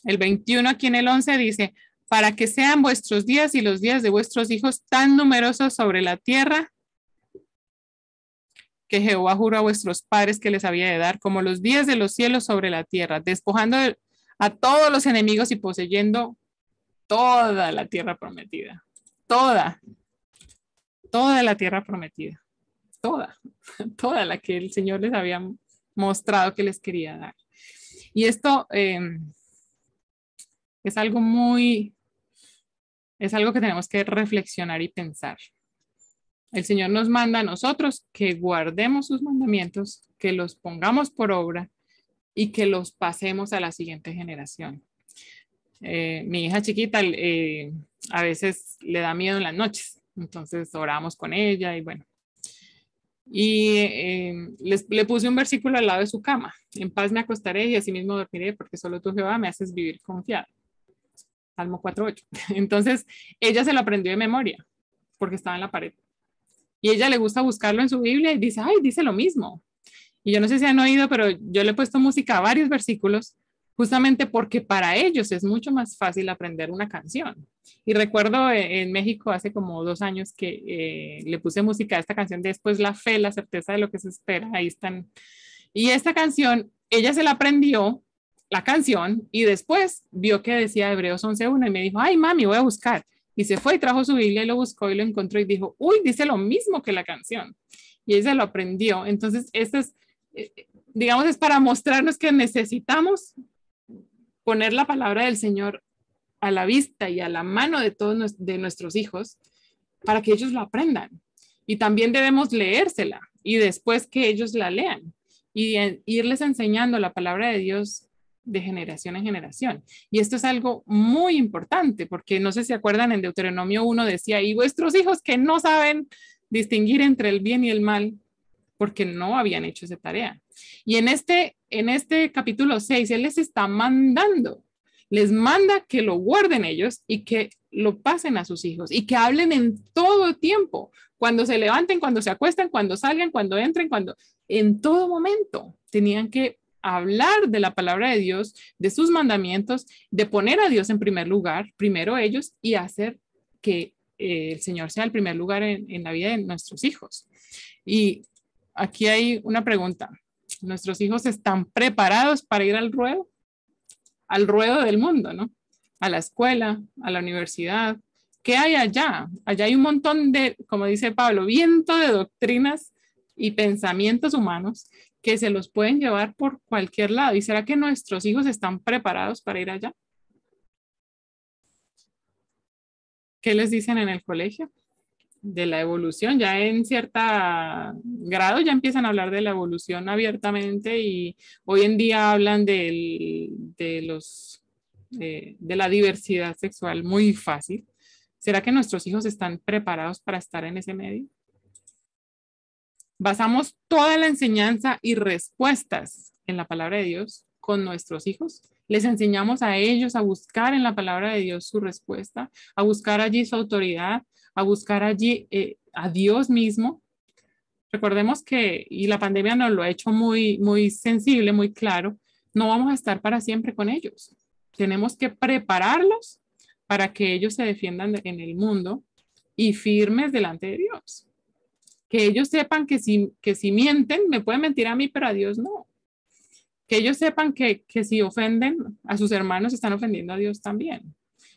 el 21 aquí en el 11 dice, para que sean vuestros días y los días de vuestros hijos tan numerosos sobre la tierra que Jehová juró a vuestros padres que les había de dar, como los días de los cielos sobre la tierra, despojando a todos los enemigos y poseyendo toda la tierra prometida. Toda la tierra prometida. Toda la que el Señor les había mostrado que les quería dar. Y esto es algo que tenemos que reflexionar y pensar. El Señor nos manda a nosotros que guardemos sus mandamientos, que los pongamos por obra y que los pasemos a la siguiente generación. Mi hija chiquita a veces le da miedo en las noches, entonces oramos con ella y bueno. Y le puse un versículo al lado de su cama. En paz me acostaré y así mismo dormiré porque solo tú, Jehová, me haces vivir confiado. Salmo 4:8. Entonces ella se lo aprendió de memoria porque estaba en la pared. Y a ella le gusta buscarlo en su Biblia y dice, ay, dice lo mismo. Y yo no sé si han oído, pero yo le he puesto música a varios versículos justamente porque para ellos es mucho más fácil aprender una canción. Y recuerdo en México hace como 2 años que le puse música a esta canción, después la fe, la certeza de lo que se espera, ahí están. Y esta canción, ella se la aprendió, la canción, y después vio que decía Hebreos 11:1 y me dijo, ay, mami, voy a buscar. Y se fue y trajo su Biblia y lo buscó y lo encontró y dijo, uy, dice lo mismo que la canción. Y ella se lo aprendió. Entonces, esto es, digamos, es para mostrarnos que necesitamos poner la palabra del Señor a la vista y a la mano de todos de nuestros hijos para que ellos lo aprendan. Y también debemos leérsela y después que ellos la lean y irles enseñando la palabra de Dios de generación en generación. Y esto es algo muy importante porque no sé si se acuerdan, en Deuteronomio 1 decía, y vuestros hijos que no saben distinguir entre el bien y el mal porque no habían hecho esa tarea. Y en este capítulo 6, Él les está mandando, les manda que lo guarden ellos y que lo pasen a sus hijos y que hablen en todo tiempo, cuando se levanten, cuando se acuestan, cuando salgan, cuando entren, en todo momento tenían que hablar de la palabra de Dios, de sus mandamientos, de poner a Dios en primer lugar, primero ellos, y hacer que el Señor sea el primer lugar en la vida de nuestros hijos. Y aquí hay una pregunta. ¿Nuestros hijos están preparados para ir al ruedo del mundo, ¿no? A la escuela, a la universidad. ¿Qué hay allá? Allá hay un montón de, como dice Pablo, viento de doctrinas y pensamientos humanos que se los pueden llevar por cualquier lado. ¿Y será que nuestros hijos están preparados para ir allá? ¿Qué les dicen en el colegio? De la evolución, ya en cierta grado ya empiezan a hablar de la evolución abiertamente y hoy en día hablan de la diversidad sexual muy fácil. ¿Será que nuestros hijos están preparados para estar en ese medio? Basamos toda la enseñanza y respuestas en la palabra de Dios con nuestros hijos. Les enseñamos a ellos a buscar en la palabra de Dios su respuesta, a buscar allí su autoridad, a buscar allí a Dios mismo. Recordemos que, y la pandemia nos lo ha hecho muy, muy sensible, muy claro, no vamos a estar para siempre con ellos. Tenemos que prepararlos para que ellos se defiendan en el mundo y firmes delante de Dios. Que ellos sepan que si mienten, me pueden mentir a mí, pero a Dios no. Que ellos sepan que si ofenden a sus hermanos, están ofendiendo a Dios también.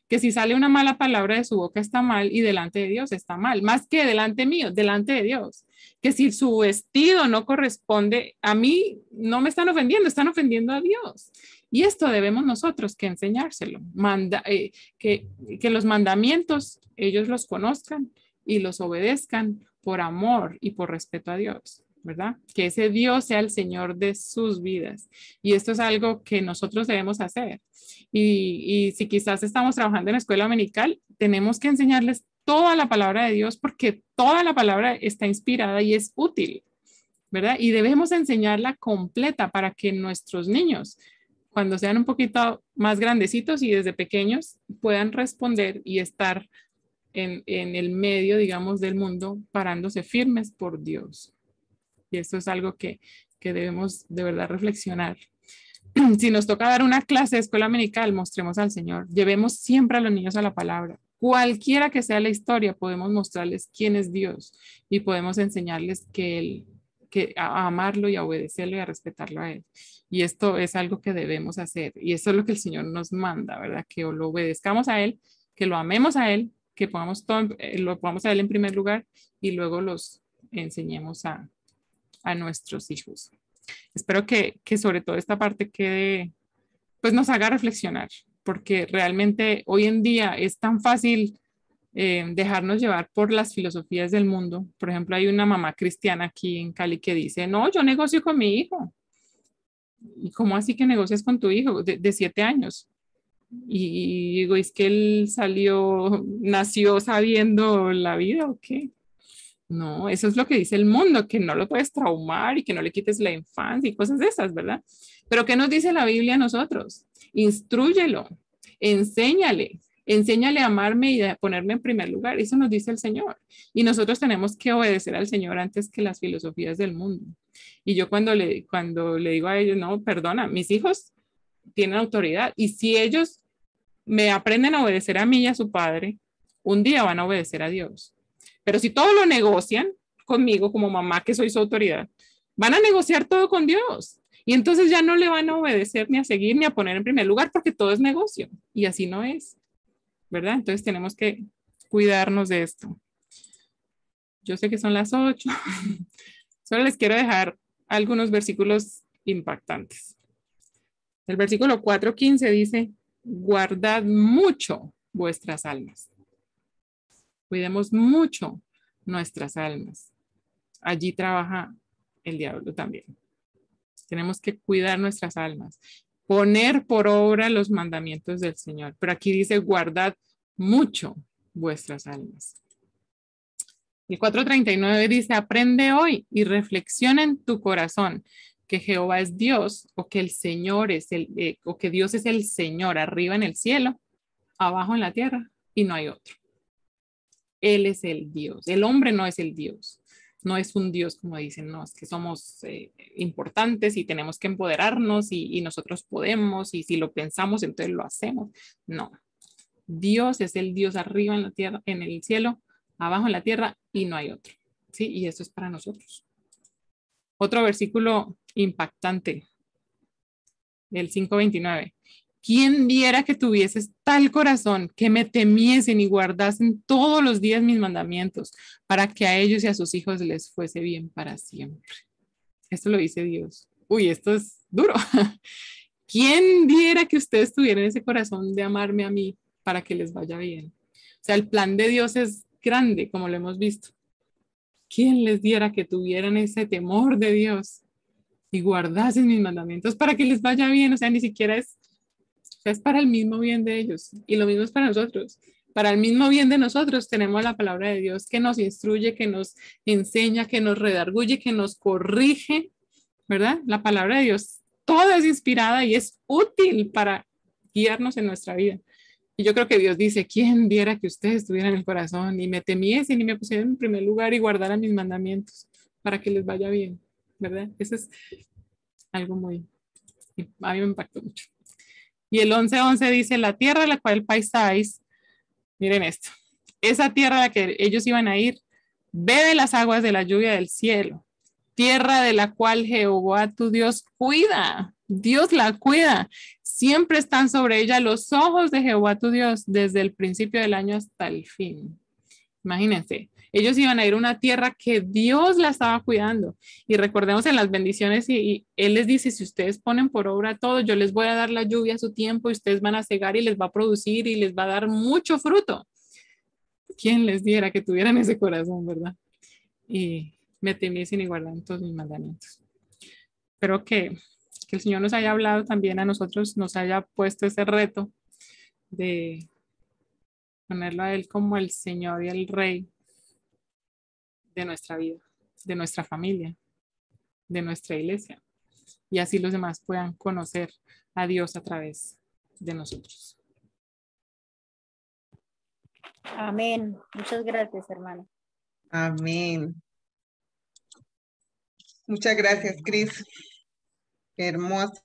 Que si sale una mala palabra de su boca está mal y delante de Dios está mal. Más que delante mío, delante de Dios. Que si su vestido no corresponde a mí, no me están ofendiendo a Dios. Y esto debemos nosotros que enseñárselo, que los mandamientos ellos los conozcan y los obedezcan por amor y por respeto a Dios, ¿verdad? Que ese Dios sea el Señor de sus vidas. Y esto es algo que nosotros debemos hacer. Y si quizás estamos trabajando en la escuela dominical, tenemos que enseñarles toda la palabra de Dios porque toda la palabra está inspirada y es útil, ¿verdad? Y debemos enseñarla completa para que nuestros niños, cuando sean un poquito más grandecitos y desde pequeños, puedan responder y estar en el medio, digamos, del mundo, parándose firmes por Dios. Y esto es algo que debemos de verdad reflexionar. Si nos toca dar una clase de escuela dominical, mostremos al Señor. Llevemos siempre a los niños a la palabra. Cualquiera que sea la historia, podemos mostrarles quién es Dios y podemos enseñarles que a amarlo y a obedecerlo y a respetarlo a Él. Y esto es algo que debemos hacer. Y esto es lo que el Señor nos manda, ¿verdad? Que lo obedezcamos a Él, que lo amemos a Él, que lo pongamos a Él en primer lugar y luego los enseñemos a nuestros hijos. Espero que sobre todo esta parte pues nos haga reflexionar, porque realmente hoy en día es tan fácil dejarnos llevar por las filosofías del mundo. Por ejemplo, hay una mamá cristiana aquí en Cali que dice, no, yo negocio con mi hijo. ¿Y cómo así que negocias con tu hijo de 7 años? Y digo, ¿es que él nació sabiendo la vida o qué? No, eso es lo que dice el mundo, que no lo puedes traumar y que no le quites la infancia y cosas de esas, ¿verdad? Pero ¿qué nos dice la Biblia a nosotros? Instrúyelo, enséñale a amarme y a ponerme en primer lugar. Eso nos dice el Señor. Y nosotros tenemos que obedecer al Señor antes que las filosofías del mundo. Y yo cuando le digo a ellos, no, perdona, mis hijos tienen autoridad. Y si ellos me aprenden a obedecer a mí y a su padre, un día van a obedecer a Dios. Pero si todo lo negocian conmigo como mamá, que soy su autoridad, van a negociar todo con Dios. Y entonces ya no le van a obedecer ni a seguir ni a poner en primer lugar porque todo es negocio. Y así no es, ¿verdad? Entonces tenemos que cuidarnos de esto. Yo sé que son las 8. Solo les quiero dejar algunos versículos impactantes. El versículo 4:15 dice, guardad mucho vuestras almas. Cuidemos mucho nuestras almas. Allí trabaja el diablo también. Tenemos que cuidar nuestras almas, poner por obra los mandamientos del Señor. Pero aquí dice, guardad mucho vuestras almas. El 4:39 dice, aprende hoy y reflexiona en tu corazón que Jehová es Dios, o que el Señor o que Dios es el Señor arriba en el cielo, abajo en la tierra, y no hay otro. Él es el Dios. El hombre no es el Dios. No es un Dios como dicen, no, es que somos importantes y tenemos que empoderarnos y nosotros podemos y si lo pensamos entonces lo hacemos. No. Dios es el Dios arriba en la tierra, en el cielo, abajo en la tierra y no hay otro. ¿Sí? Y eso es para nosotros. Otro versículo impactante, el 5:29. ¿Quién diera que tuvieses tal corazón que me temiesen y guardasen todos los días mis mandamientos para que a ellos y a sus hijos les fuese bien para siempre? Esto lo dice Dios. Uy, esto es duro. ¿Quién diera que ustedes tuvieran ese corazón de amarme a mí para que les vaya bien? O sea, el plan de Dios es grande, como lo hemos visto. ¿Quién les diera que tuvieran ese temor de Dios y guardasen mis mandamientos para que les vaya bien? O sea, ni siquiera es para el mismo bien de ellos. Y lo mismo es para nosotros. Para el mismo bien de nosotros tenemos la palabra de Dios que nos instruye, que nos enseña, que nos redarguye, que nos corrige, ¿verdad? La palabra de Dios toda es inspirada y es útil para guiarnos en nuestra vida. Y yo creo que Dios dice, ¿quién diera que ustedes tuvieran el corazón y me temiesen y me pusieran en primer lugar y guardaran mis mandamientos para que les vaya bien, ¿verdad? Eso es algo a mí me impactó mucho. Y el 11:11 dice, la tierra a la cual paisáis, miren esto, esa tierra a la que ellos iban a ir, bebe las aguas de la lluvia del cielo, tierra de la cual Jehová tu Dios cuida. Dios la cuida. Siempre están sobre ella los ojos de Jehová tu Dios desde el principio del año hasta el fin. Imagínense, Ellos iban a ir a una tierra que Dios la estaba cuidando. Y recordemos en las bendiciones, y Él les dice, si ustedes ponen por obra todo, yo les voy a dar la lluvia a su tiempo y ustedes van a cegar y les va a producir y les va a dar mucho fruto. ¿Quién les diera que tuvieran ese corazón, verdad? Y me temiesen y guardaran todos mis mandamientos. Espero que el Señor nos haya hablado también a nosotros, nos haya puesto ese reto de ponerlo a Él como el Señor y el Rey de nuestra vida, de nuestra familia, de nuestra iglesia. Y así los demás puedan conocer a Dios a través de nosotros. Amén. Muchas gracias, hermano. Amén. Muchas gracias, Cris. Hermosa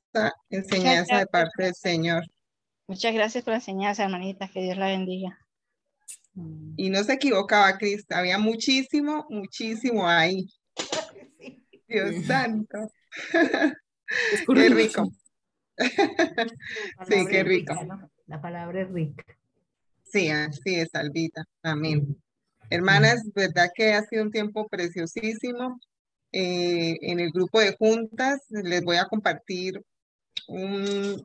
enseñanza de parte del Señor. Muchas gracias por la enseñanza, hermanita. Que Dios la bendiga. Y no se equivocaba, Cris. Había muchísimo, muchísimo ahí. Dios santo. Qué rico. Sí, qué rico. Rica, ¿no? La palabra es rica. Sí, así es, Albita. Amén. Hermanas, verdad que ha sido un tiempo preciosísimo. En el grupo de juntas les voy a compartir una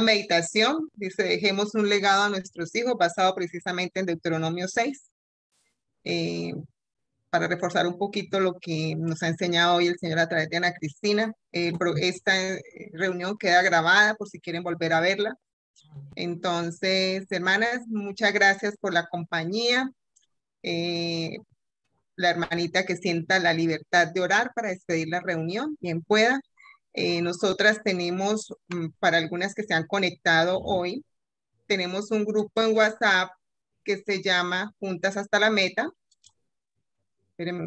meditación. Dice, dejemos un legado a nuestros hijos basado precisamente en Deuteronomio 6. Para reforzar un poquito lo que nos ha enseñado hoy el Señor a través de Ana Cristina. Esta reunión queda grabada por si quieren volver a verla. Entonces, hermanas, muchas gracias por la compañía. La hermanita que sienta la libertad de orar para despedir la reunión, bien pueda. Nosotras tenemos, para algunas que se han conectado hoy, tenemos un grupo en WhatsApp que se llama Juntas hasta la Meta. Espérenme